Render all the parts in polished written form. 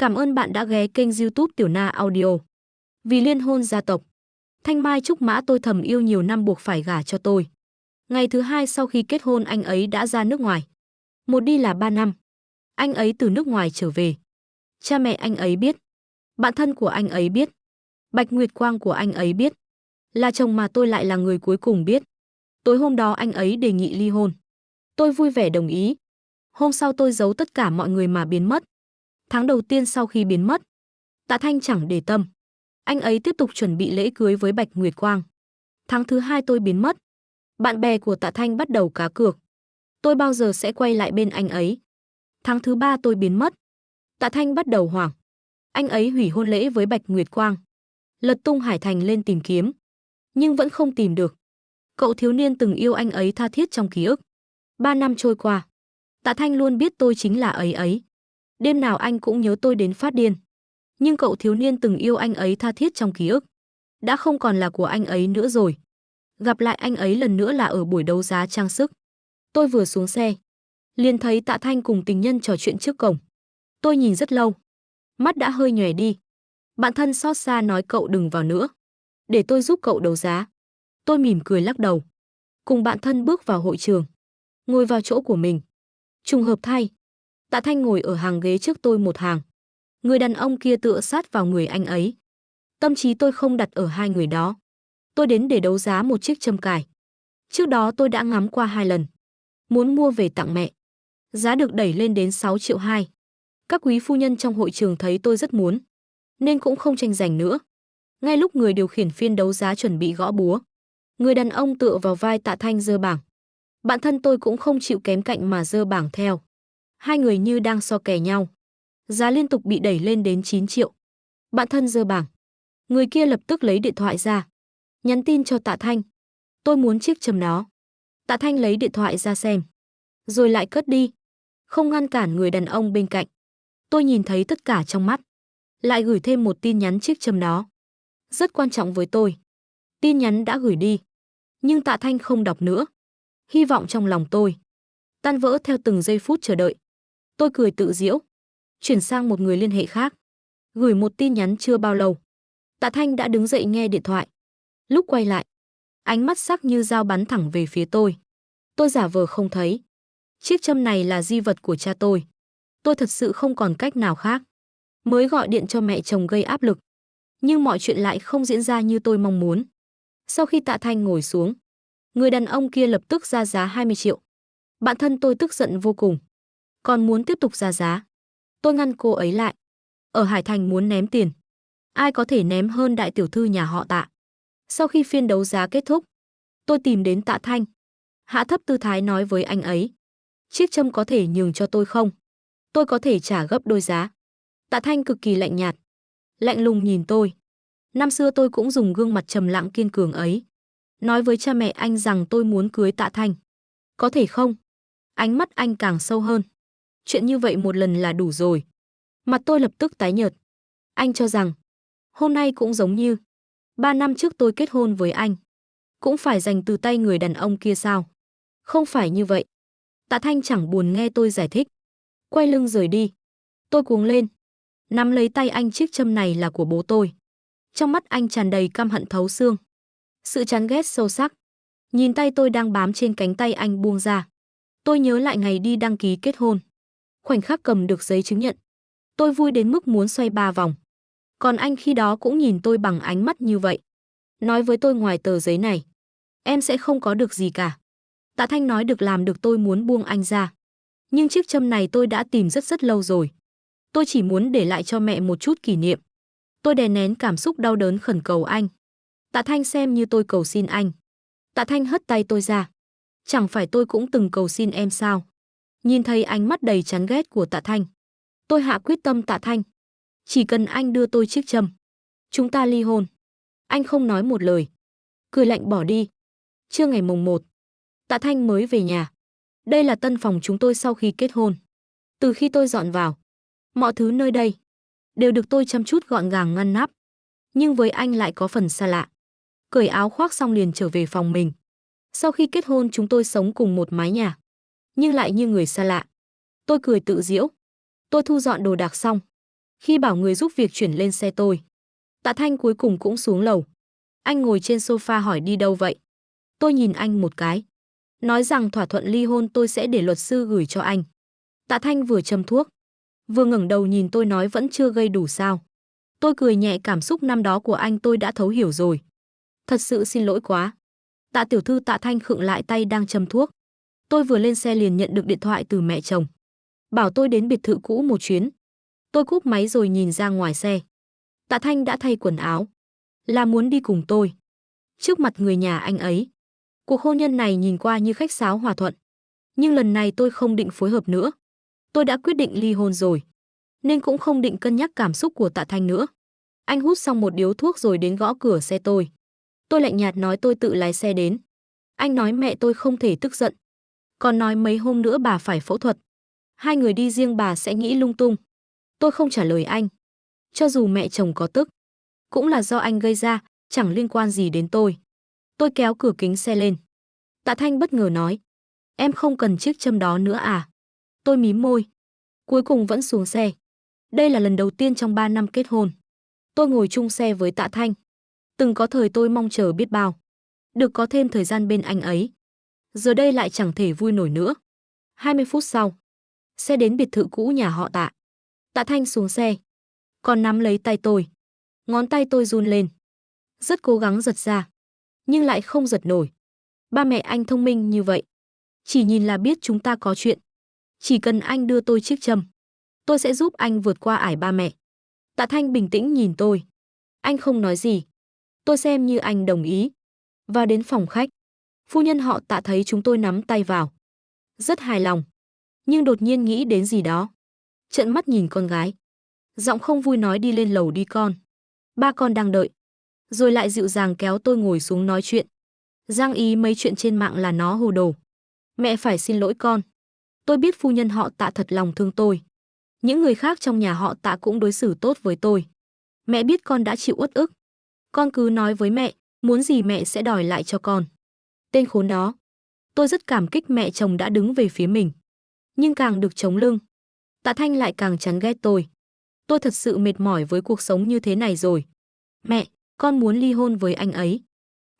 Cảm ơn bạn đã ghé kênh YouTube Tiểu Na Audio. Vì liên hôn gia tộc, Thanh Mai Trúc Mã tôi thầm yêu nhiều năm buộc phải gả cho tôi. Ngày thứ hai sau khi kết hôn anh ấy đã ra nước ngoài. Một đi là 3 năm. Anh ấy từ nước ngoài trở về. Cha mẹ anh ấy biết. Bạn thân của anh ấy biết. Bạch Nguyệt Quang của anh ấy biết. Là chồng mà tôi lại là người cuối cùng biết. Tối hôm đó anh ấy đề nghị ly hôn. Tôi vui vẻ đồng ý. Hôm sau tôi giấu tất cả mọi người mà biến mất. Tháng đầu tiên sau khi biến mất, Tạ Thanh chẳng để tâm. Anh ấy tiếp tục chuẩn bị lễ cưới với Bạch Nguyệt Quang. Tháng thứ hai tôi biến mất. Bạn bè của Tạ Thanh bắt đầu cá cược. Tôi bao giờ sẽ quay lại bên anh ấy. Tháng thứ ba tôi biến mất. Tạ Thanh bắt đầu hoảng. Anh ấy hủy hôn lễ với Bạch Nguyệt Quang. Lật tung Hải Thành lên tìm kiếm. Nhưng vẫn không tìm được. Cậu thiếu niên từng yêu anh ấy tha thiết trong ký ức. 3 năm trôi qua. Tạ Thanh luôn biết tôi chính là ấy. Đêm nào anh cũng nhớ tôi đến phát điên. Nhưng cậu thiếu niên từng yêu anh ấy tha thiết trong ký ức đã không còn là của anh ấy nữa rồi. Gặp lại anh ấy lần nữa là ở buổi đấu giá trang sức. Tôi vừa xuống xe, liền thấy Tạ Thanh cùng tình nhân trò chuyện trước cổng. Tôi nhìn rất lâu, mắt đã hơi nhòe đi. Bạn thân xót xa nói cậu đừng vào nữa, để tôi giúp cậu đấu giá. Tôi mỉm cười lắc đầu, cùng bạn thân bước vào hội trường, ngồi vào chỗ của mình. Trùng hợp thay, Tạ Thanh ngồi ở hàng ghế trước tôi một hàng. Người đàn ông kia tựa sát vào người anh ấy. Tâm trí tôi không đặt ở hai người đó. Tôi đến để đấu giá một chiếc châm cài. Trước đó tôi đã ngắm qua 2 lần. Muốn mua về tặng mẹ. Giá được đẩy lên đến 6,2 triệu. Các quý phu nhân trong hội trường thấy tôi rất muốn, nên cũng không tranh giành nữa. Ngay lúc người điều khiển phiên đấu giá chuẩn bị gõ búa, người đàn ông tựa vào vai Tạ Thanh giơ bảng. Bạn thân tôi cũng không chịu kém cạnh mà giơ bảng theo. Hai người như đang so kè nhau. Giá liên tục bị đẩy lên đến 9 triệu. Bạn thân giơ bảng. Người kia lập tức lấy điện thoại ra, nhắn tin cho Tạ Thanh. Tôi muốn chiếc châm đó. Tạ Thanh lấy điện thoại ra xem, rồi lại cất đi, không ngăn cản người đàn ông bên cạnh. Tôi nhìn thấy tất cả trong mắt. Lại gửi thêm một tin nhắn chiếc châm đó. Rất quan trọng với tôi. Tin nhắn đã gửi đi, nhưng Tạ Thanh không đọc nữa. Hy vọng trong lòng tôi tan vỡ theo từng giây phút chờ đợi. Tôi cười tự giễu, chuyển sang một người liên hệ khác. Gửi một tin nhắn chưa bao lâu, Tạ Thanh đã đứng dậy nghe điện thoại. Lúc quay lại, ánh mắt sắc như dao bắn thẳng về phía tôi. Tôi giả vờ không thấy. Chiếc châm này là di vật của cha tôi. Tôi thật sự không còn cách nào khác. Mới gọi điện cho mẹ chồng gây áp lực, nhưng mọi chuyện lại không diễn ra như tôi mong muốn. Sau khi Tạ Thanh ngồi xuống, người đàn ông kia lập tức ra giá 20 triệu. Bạn thân tôi tức giận vô cùng, còn muốn tiếp tục ra giá. Tôi ngăn cô ấy lại. Ở Hải Thành muốn ném tiền, ai có thể ném hơn đại tiểu thư nhà họ Tạ. Sau khi phiên đấu giá kết thúc, tôi tìm đến Tạ Thanh, hạ thấp tư thái nói với anh ấy. Chiếc châm có thể nhường cho tôi không? Tôi có thể trả gấp đôi giá. Tạ Thanh cực kỳ lạnh nhạt, lạnh lùng nhìn tôi. Năm xưa tôi cũng dùng gương mặt trầm lặng kiên cường ấy, nói với cha mẹ anh rằng tôi muốn cưới Tạ Thanh. Có thể không? Ánh mắt anh càng sâu hơn. Chuyện như vậy một lần là đủ rồi. Mặt tôi lập tức tái nhợt. Anh cho rằng hôm nay cũng giống như 3 năm trước tôi kết hôn với anh, cũng phải giành từ tay người đàn ông kia sao? Không phải như vậy. Tạ Thanh chẳng buồn nghe tôi giải thích, quay lưng rời đi. Tôi cuống lên, nắm lấy tay anh. Chiếc châm này là của bố tôi. Trong mắt anh tràn đầy căm hận thấu xương, sự chán ghét sâu sắc. Nhìn tay tôi đang bám trên cánh tay anh buông ra. Tôi nhớ lại ngày đi đăng ký kết hôn. Khoảnh khắc cầm được giấy chứng nhận, tôi vui đến mức muốn xoay 3 vòng. Còn anh khi đó cũng nhìn tôi bằng ánh mắt như vậy. Nói với tôi ngoài tờ giấy này, em sẽ không có được gì cả. Tạ Thanh nói được làm được. Tôi muốn buông anh ra. Nhưng chiếc châm này tôi đã tìm rất lâu rồi. Tôi chỉ muốn để lại cho mẹ một chút kỷ niệm. Tôi đè nén cảm xúc đau đớn khẩn cầu anh. Tạ Thanh xem như tôi cầu xin anh. Tạ Thanh hất tay tôi ra. Chẳng phải tôi cũng từng cầu xin em sao? Nhìn thấy ánh mắt đầy chán ghét của Tạ Thanh, tôi hạ quyết tâm. Tạ Thanh, chỉ cần anh đưa tôi chiếc châm, chúng ta ly hôn. Anh không nói một lời, cười lạnh bỏ đi. Trưa ngày mùng 1, Tạ Thanh mới về nhà. Đây là tân phòng chúng tôi sau khi kết hôn. Từ khi tôi dọn vào, mọi thứ nơi đây đều được tôi chăm chút gọn gàng ngăn nắp. Nhưng với anh lại có phần xa lạ. Cởi áo khoác xong liền trở về phòng mình. Sau khi kết hôn chúng tôi sống cùng một mái nhà, nhưng lại như người xa lạ. Tôi cười tự giễu. Tôi thu dọn đồ đạc xong, Khi bảo người giúp việc chuyển lên xe tôi, Tạ Thanh cuối cùng cũng xuống lầu. Anh ngồi trên sofa hỏi đi đâu vậy? Tôi nhìn anh một cái, nói rằng thỏa thuận ly hôn tôi sẽ để luật sư gửi cho anh. Tạ Thanh vừa châm thuốc, vừa ngẩng đầu nhìn tôi nói vẫn chưa gây đủ sao. Tôi cười nhẹ, cảm xúc năm đó của anh tôi đã thấu hiểu rồi. Thật sự xin lỗi quá. Tạ tiểu thư. Tạ Thanh khựng lại tay đang châm thuốc. Tôi vừa lên xe liền nhận được điện thoại từ mẹ chồng, bảo tôi đến biệt thự cũ một chuyến. Tôi cúp máy rồi nhìn ra ngoài xe. Tạ Thanh đã thay quần áo, là muốn đi cùng tôi. Trước mặt người nhà anh ấy, cuộc hôn nhân này nhìn qua như khách sáo hòa thuận. Nhưng lần này tôi không định phối hợp nữa. Tôi đã quyết định ly hôn rồi, nên cũng không định cân nhắc cảm xúc của Tạ Thanh nữa. Anh hút xong một điếu thuốc rồi đến gõ cửa xe tôi. Tôi lạnh nhạt nói tôi tự lái xe đến. Anh nói mẹ tôi không thể tức giận, còn nói mấy hôm nữa bà phải phẫu thuật. Hai người đi riêng bà sẽ nghĩ lung tung. Tôi không trả lời anh. Cho dù mẹ chồng có tức, cũng là do anh gây ra, chẳng liên quan gì đến tôi. Tôi kéo cửa kính xe lên. Tạ Thanh bất ngờ nói, em không cần chiếc châm đó nữa à? Tôi mím môi. Cuối cùng vẫn xuống xe. Đây là lần đầu tiên trong 3 năm kết hôn tôi ngồi chung xe với Tạ Thanh. Từng có thời tôi mong chờ biết bao, được có thêm thời gian bên anh ấy. Giờ đây lại chẳng thể vui nổi nữa. 20 phút sau, xe đến biệt thự cũ nhà họ Tạ. Tạ Thanh xuống xe, còn nắm lấy tay tôi. Ngón tay tôi run lên. Rất cố gắng giật ra, nhưng lại không giật nổi. Ba mẹ anh thông minh như vậy, chỉ nhìn là biết chúng ta có chuyện. Chỉ cần anh đưa tôi chiếc châm, tôi sẽ giúp anh vượt qua ải ba mẹ. Tạ Thanh bình tĩnh nhìn tôi. Anh không nói gì. Tôi xem như anh đồng ý. Vào đến phòng khách, phu nhân họ Tạ thấy chúng tôi nắm tay vào, rất hài lòng, nhưng đột nhiên nghĩ đến gì đó. Trợn mắt nhìn con gái, giọng không vui nói đi lên lầu đi con. Ba con đang đợi. Rồi lại dịu dàng kéo tôi ngồi xuống nói chuyện. Giang ý mấy chuyện trên mạng là nó hồ đồ. Mẹ phải xin lỗi con. Tôi biết phu nhân họ Tạ thật lòng thương tôi. Những người khác trong nhà họ Tạ cũng đối xử tốt với tôi. Mẹ biết con đã chịu uất ức. Con cứ nói với mẹ, muốn gì mẹ sẽ đòi lại cho con. Tên khốn đó. Tôi rất cảm kích mẹ chồng đã đứng về phía mình. Nhưng càng được chống lưng, Tạ Thanh lại càng chán ghét tôi. Tôi thật sự mệt mỏi với cuộc sống như thế này rồi. Mẹ, con muốn ly hôn với anh ấy.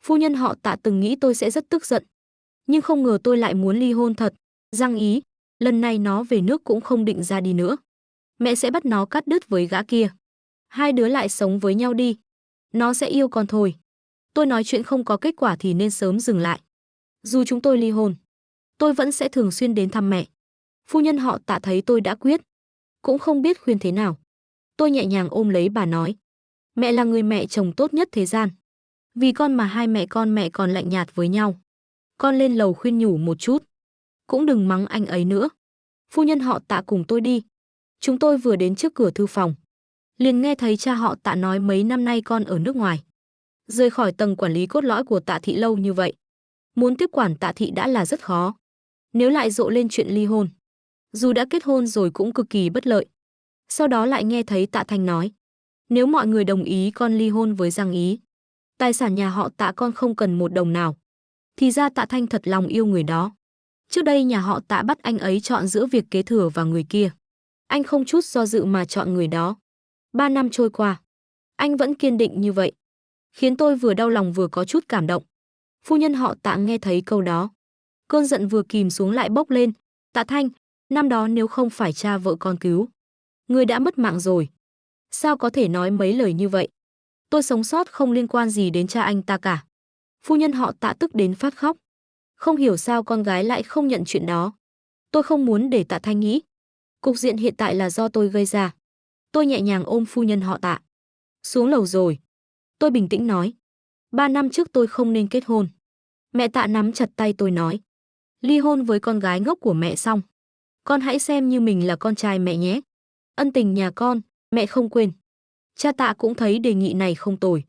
Phu nhân họ Tạ từng nghĩ tôi sẽ rất tức giận. Nhưng không ngờ tôi lại muốn ly hôn thật. Giang ý, lần này nó về nước cũng không định ra đi nữa. Mẹ sẽ bắt nó cắt đứt với gã kia. Hai đứa lại sống với nhau đi. Nó sẽ yêu con thôi. Tôi nói chuyện không có kết quả thì nên sớm dừng lại. Dù chúng tôi ly hôn, tôi vẫn sẽ thường xuyên đến thăm mẹ. Phu nhân họ Tạ thấy tôi đã quyết, cũng không biết khuyên thế nào. Tôi nhẹ nhàng ôm lấy bà nói, mẹ là người mẹ chồng tốt nhất thế gian. Vì con mà hai mẹ con mẹ còn lạnh nhạt với nhau. Con lên lầu khuyên nhủ một chút. Cũng đừng mắng anh ấy nữa. Phu nhân họ Tạ cùng tôi đi. Chúng tôi vừa đến trước cửa thư phòng, liền nghe thấy cha họ Tạ nói mấy năm nay con ở nước ngoài. Rời khỏi tầng quản lý cốt lõi của Tạ thị lâu như vậy, muốn tiếp quản Tạ thị đã là rất khó. Nếu lại rộ lên chuyện ly hôn, dù đã kết hôn rồi cũng cực kỳ bất lợi. Sau đó lại nghe thấy Tạ Thanh nói, nếu mọi người đồng ý con ly hôn với Giang Ý, tài sản nhà họ Tạ con không cần một đồng nào. Thì ra Tạ Thanh thật lòng yêu người đó. Trước đây nhà họ Tạ bắt anh ấy chọn giữa việc kế thừa và người kia. Anh không chút do dự mà chọn người đó. 3 năm trôi qua, anh vẫn kiên định như vậy, khiến tôi vừa đau lòng vừa có chút cảm động. Phu nhân họ Tạ nghe thấy câu đó, cơn giận vừa kìm xuống lại bốc lên. Tạ Thanh, năm đó nếu không phải cha vợ con cứu, người đã mất mạng rồi. Sao có thể nói mấy lời như vậy? Tôi sống sót không liên quan gì đến cha anh ta cả. Phu nhân họ Tạ tức đến phát khóc. Không hiểu sao con gái lại không nhận chuyện đó. Tôi không muốn để Tạ Thanh nghĩ cục diện hiện tại là do tôi gây ra. Tôi nhẹ nhàng ôm phu nhân họ Tạ. Xuống lầu rồi. Tôi bình tĩnh nói, 3 năm trước tôi không nên kết hôn. Mẹ Tạ nắm chặt tay tôi nói, ly hôn với con gái ngốc của mẹ xong, con hãy xem như mình là con trai mẹ nhé. Ân tình nhà con, mẹ không quên. Cha Tạ cũng thấy đề nghị này không tồi.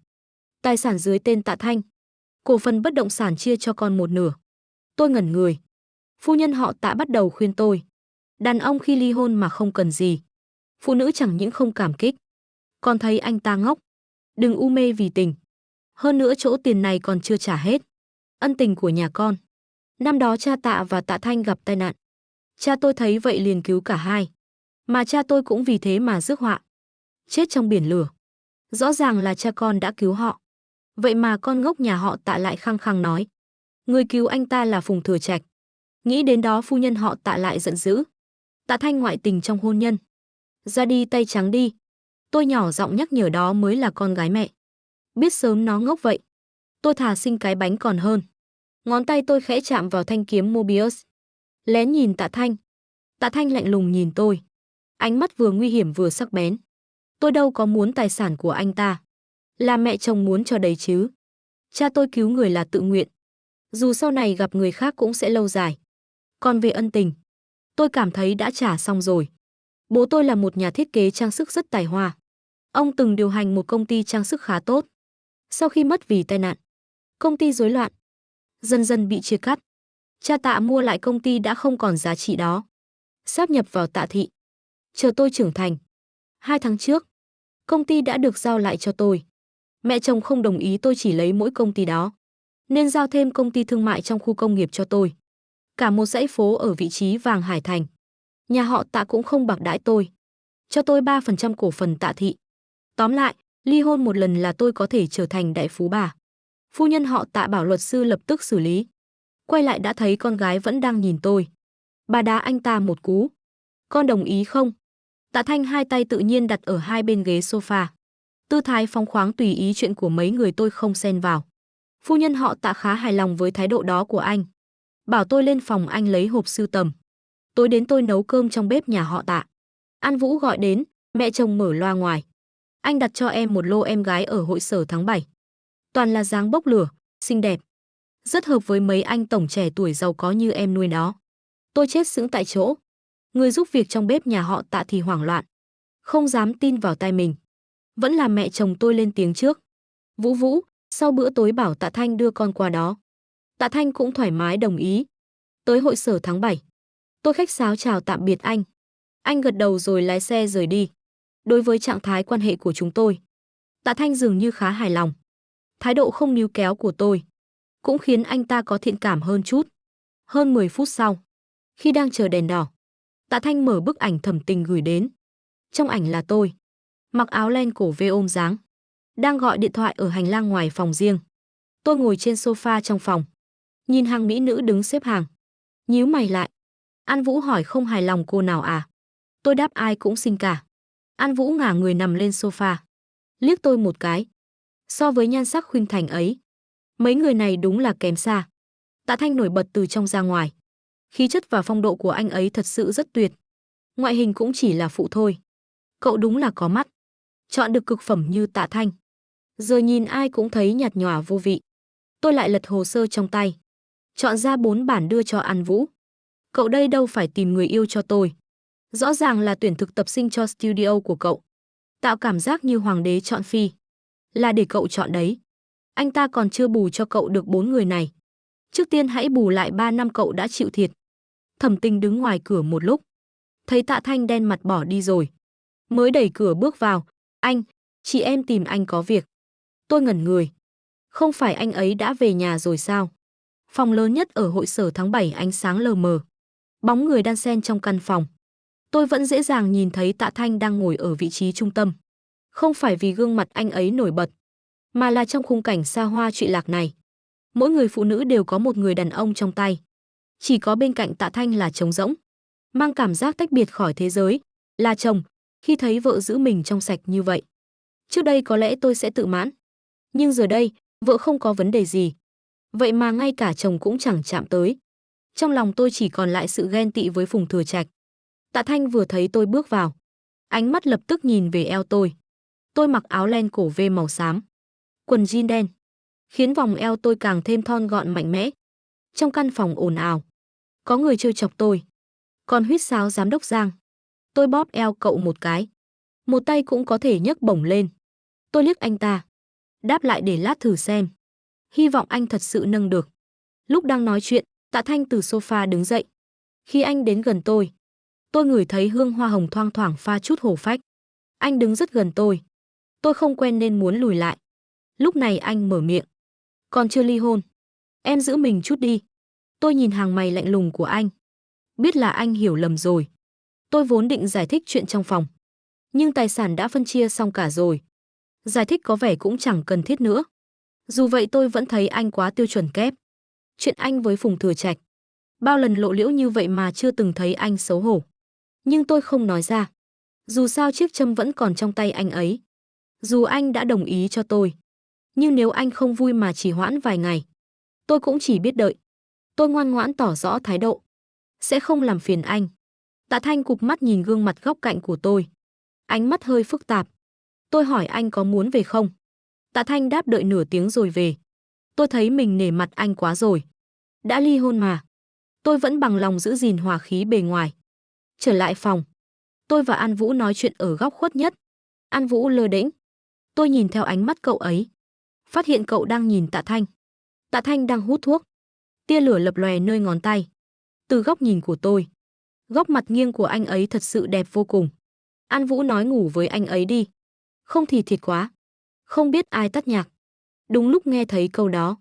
Tài sản dưới tên Tạ Thanh, cổ phần bất động sản chia cho con một nửa. Tôi ngẩn người. Phu nhân họ Tạ bắt đầu khuyên tôi, đàn ông khi ly hôn mà không cần gì, phụ nữ chẳng những không cảm kích, còn thấy anh ta ngốc. Đừng u mê vì tình. Hơn nữa chỗ tiền này còn chưa trả hết. Ân tình của nhà con. Năm đó cha Tạ và Tạ Thanh gặp tai nạn. Cha tôi thấy vậy liền cứu cả hai. Mà cha tôi cũng vì thế mà rước họa. chết trong biển lửa. Rõ ràng là cha con đã cứu họ. Vậy mà con ngốc nhà họ Tạ lại khăng khăng nói người cứu anh ta là Phùng Thừa Trạch. Nghĩ đến đó phu nhân họ Tạ lại giận dữ. Tạ Thanh ngoại tình trong hôn nhân. Ra đi tay trắng đi. Tôi nhỏ giọng nhắc nhở đó mới là con gái mẹ. Biết sớm nó ngốc vậy. Tôi thà sinh cái bánh còn hơn. Ngón tay tôi khẽ chạm vào thanh kiếm Mobius. Lén nhìn Tạ Thanh. Tạ Thanh lạnh lùng nhìn tôi. Ánh mắt vừa nguy hiểm vừa sắc bén. Tôi đâu có muốn tài sản của anh ta. Là mẹ chồng muốn cho đấy chứ. Cha tôi cứu người là tự nguyện. Dù sau này gặp người khác cũng sẽ lâu dài. Còn về ân tình, tôi cảm thấy đã trả xong rồi. Bố tôi là một nhà thiết kế trang sức rất tài hoa. Ông từng điều hành một công ty trang sức khá tốt. Sau khi mất vì tai nạn, công ty rối loạn, dần dần bị chia cắt. Cha Tạ mua lại công ty đã không còn giá trị đó. Sáp nhập vào Tạ Thị. Chờ tôi trưởng thành. 2 tháng trước, công ty đã được giao lại cho tôi. Mẹ chồng không đồng ý tôi chỉ lấy mỗi công ty đó, nên giao thêm công ty thương mại trong khu công nghiệp cho tôi. Cả một dãy phố ở vị trí Vàng Hải Thành. Nhà họ Tạ cũng không bạc đãi tôi. Cho tôi 3% cổ phần Tạ Thị. Tóm lại, ly hôn một lần là tôi có thể trở thành đại phú bà. Phu nhân họ Tạ bảo luật sư lập tức xử lý. Quay lại đã thấy con gái vẫn đang nhìn tôi. Bà đá anh ta một cú. Con đồng ý không? Tạ Thanh hai tay tự nhiên đặt ở hai bên ghế sofa. Tư thái phóng khoáng tùy ý chuyện của mấy người tôi không xen vào. Phu nhân họ Tạ khá hài lòng với thái độ đó của anh. Bảo tôi lên phòng anh lấy hộp sưu tầm. Tối đến tôi nấu cơm trong bếp nhà họ Tạ. An Vũ gọi đến, mẹ chồng mở loa ngoài. Anh đặt cho em một lô em gái ở hội sở tháng 7. Toàn là dáng bốc lửa, xinh đẹp. Rất hợp với mấy anh tổng trẻ tuổi giàu có như em nuôi đó. Tôi chết sững tại chỗ. Người giúp việc trong bếp nhà họ Tạ thì hoảng loạn. Không dám tin vào tai mình. Vẫn là mẹ chồng tôi lên tiếng trước. Vũ Vũ, sau bữa tối bảo Tạ Thanh đưa con qua đó. Tạ Thanh cũng thoải mái đồng ý. Tới hội sở tháng 7. Tôi khách sáo chào tạm biệt anh. Anh gật đầu rồi lái xe rời đi. Đối với trạng thái quan hệ của chúng tôi, Tạ Thanh dường như khá hài lòng. Thái độ không níu kéo của tôi cũng khiến anh ta có thiện cảm hơn chút. Hơn 10 phút sau, khi đang chờ đèn đỏ, Tạ Thanh mở bức ảnh thầm tình gửi đến. Trong ảnh là tôi, mặc áo len cổ vê ôm dáng, đang gọi điện thoại ở hành lang ngoài phòng riêng. Tôi ngồi trên sofa trong phòng, nhìn hàng mỹ nữ đứng xếp hàng. Nhíu mày lại. An Vũ hỏi không hài lòng cô nào à? Tôi đáp ai cũng xinh cả. An Vũ ngả người nằm lên sofa, liếc tôi một cái. So với nhan sắc khuynh thành ấy, mấy người này đúng là kém xa. Tạ Thanh nổi bật từ trong ra ngoài. Khí chất và phong độ của anh ấy thật sự rất tuyệt. Ngoại hình cũng chỉ là phụ thôi. Cậu đúng là có mắt. Chọn được cực phẩm như Tạ Thanh. Giờ nhìn ai cũng thấy nhạt nhòa vô vị. Tôi lại lật hồ sơ trong tay. Chọn ra 4 bản đưa cho An Vũ. Cậu đây đâu phải tìm người yêu cho tôi. Rõ ràng là tuyển thực tập sinh cho studio của cậu. Tạo cảm giác như hoàng đế chọn phi. Là để cậu chọn đấy. Anh ta còn chưa bù cho cậu được 4 người này. Trước tiên hãy bù lại 3 năm cậu đã chịu thiệt. Thẩm Tình đứng ngoài cửa một lúc. Thấy Tạ Thanh đen mặt bỏ đi rồi. Mới đẩy cửa bước vào. Anh, chị em tìm anh có việc. Tôi ngẩn người. Không phải anh ấy đã về nhà rồi sao? Phòng lớn nhất ở hội sở tháng 7 ánh sáng lờ mờ. Bóng người đan xen trong căn phòng. Tôi vẫn dễ dàng nhìn thấy Tạ Thanh đang ngồi ở vị trí trung tâm. Không phải vì gương mặt anh ấy nổi bật, mà là trong khung cảnh xa hoa trụy lạc này. Mỗi người phụ nữ đều có một người đàn ông trong tay. Chỉ có bên cạnh Tạ Thanh là trống rỗng. Mang cảm giác tách biệt khỏi thế giới. Là chồng, khi thấy vợ giữ mình trong sạch như vậy. Trước đây có lẽ tôi sẽ tự mãn. Nhưng giờ đây, vợ không có vấn đề gì. Vậy mà ngay cả chồng cũng chẳng chạm tới. Trong lòng tôi chỉ còn lại sự ghen tị với Phùng Thừa Trạch. Tạ Thanh vừa thấy tôi bước vào. Ánh mắt lập tức nhìn về eo tôi. Tôi mặc áo len cổ V màu xám. Quần jean đen. Khiến vòng eo tôi càng thêm thon gọn mạnh mẽ. Trong căn phòng ồn ào. Có người trêu chọc tôi. Còn huýt sáo giám đốc Giang. Tôi bóp eo cậu một cái. Một tay cũng có thể nhấc bổng lên. Tôi liếc anh ta. Đáp lại để lát thử xem. Hy vọng anh thật sự nâng được. Lúc đang nói chuyện, Tạ Thanh từ sofa đứng dậy. Khi anh đến gần tôi ngửi thấy hương hoa hồng thoang thoảng pha chút hổ phách. Anh đứng rất gần tôi. Tôi không quen nên muốn lùi lại. Lúc này anh mở miệng. Còn chưa ly hôn. Em giữ mình chút đi. Tôi nhìn hàng mày lạnh lùng của anh. Biết là anh hiểu lầm rồi. Tôi vốn định giải thích chuyện trong phòng. Nhưng tài sản đã phân chia xong cả rồi. Giải thích có vẻ cũng chẳng cần thiết nữa. Dù vậy tôi vẫn thấy anh quá tiêu chuẩn kép. Chuyện anh với Phùng Thừa Trạch, bao lần lộ liễu như vậy mà chưa từng thấy anh xấu hổ. Nhưng tôi không nói ra. Dù sao chiếc châm vẫn còn trong tay anh ấy. Dù anh đã đồng ý cho tôi. Nhưng nếu anh không vui mà chỉ hoãn vài ngày, tôi cũng chỉ biết đợi. Tôi ngoan ngoãn tỏ rõ thái độ. Sẽ không làm phiền anh. Tạ Thanh cụp mắt nhìn gương mặt góc cạnh của tôi. Ánh mắt hơi phức tạp. Tôi hỏi anh có muốn về không? Tạ Thanh đáp đợi nửa tiếng rồi về. Tôi thấy mình nể mặt anh quá rồi. Đã ly hôn mà. Tôi vẫn bằng lòng giữ gìn hòa khí bề ngoài. Trở lại phòng. Tôi và An Vũ nói chuyện ở góc khuất nhất. An Vũ lơ đễnh. Tôi nhìn theo ánh mắt cậu ấy. Phát hiện cậu đang nhìn Tạ Thanh. Tạ Thanh đang hút thuốc. Tia lửa lập lòe nơi ngón tay. Từ góc nhìn của tôi, góc mặt nghiêng của anh ấy thật sự đẹp vô cùng. An Vũ nói ngủ với anh ấy đi. Không thì thiệt quá. Không biết ai tắt nhạc. Đúng lúc nghe thấy câu đó,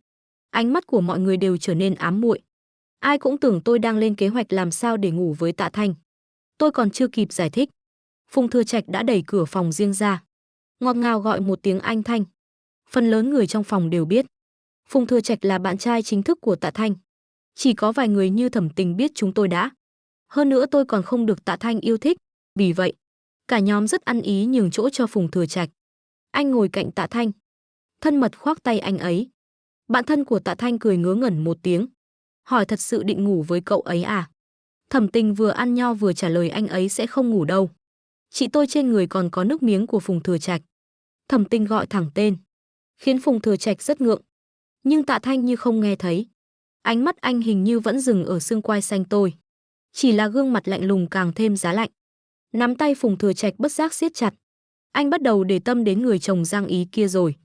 ánh mắt của mọi người đều trở nên ám muội. Ai cũng tưởng tôi đang lên kế hoạch làm sao để ngủ với Tạ Thanh. Tôi còn chưa kịp giải thích, Phùng Thừa Trạch đã đẩy cửa phòng riêng ra. Ngọt ngào gọi một tiếng anh Thanh. Phần lớn người trong phòng đều biết Phùng Thừa Trạch là bạn trai chính thức của Tạ Thanh. Chỉ có vài người như Thẩm Tình biết chúng tôi đã. Hơn nữa tôi còn không được Tạ Thanh yêu thích. Vì vậy, cả nhóm rất ăn ý nhường chỗ cho Phùng Thừa Trạch. Anh ngồi cạnh Tạ Thanh, thân mật khoác tay anh ấy. Bạn thân của Tạ Thanh cười ngớ ngẩn một tiếng. Hỏi thật sự định ngủ với cậu ấy à? Thẩm Tình vừa ăn nho vừa trả lời anh ấy sẽ không ngủ đâu. Chị tôi trên người còn có nước miếng của Phùng Thừa Trạch. Thẩm Tình gọi thẳng tên, khiến Phùng Thừa Trạch rất ngượng. Nhưng Tạ Thanh như không nghe thấy. Ánh mắt anh hình như vẫn dừng ở xương quai xanh tôi. Chỉ là gương mặt lạnh lùng càng thêm giá lạnh. Nắm tay Phùng Thừa Trạch bất giác siết chặt. Anh bắt đầu để tâm đến người chồng Giang Ý kia rồi.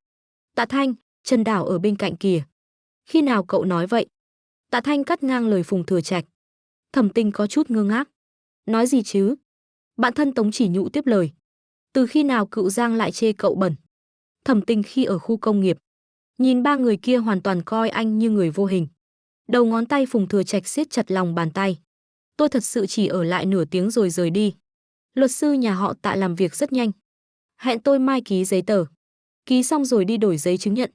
Tạ Thanh, Trần Đảo ở bên cạnh kìa. Khi nào cậu nói vậy? Tạ Thanh cắt ngang lời Phùng Thừa Trạch. Thẩm Tình có chút ngơ ngác. Nói gì chứ? Bạn thân Tống Chỉ Nhụ tiếp lời. Từ khi nào cựu Giang lại chê cậu bẩn? Thẩm Tình khi ở khu công nghiệp, nhìn ba người kia hoàn toàn coi anh như người vô hình. Đầu ngón tay Phùng Thừa Trạch siết chặt lòng bàn tay. Tôi thật sự chỉ ở lại nửa tiếng rồi rời đi. Luật sư nhà họ Tạ làm việc rất nhanh. Hẹn tôi mai ký giấy tờ. Ký xong rồi đi đổi giấy chứng nhận.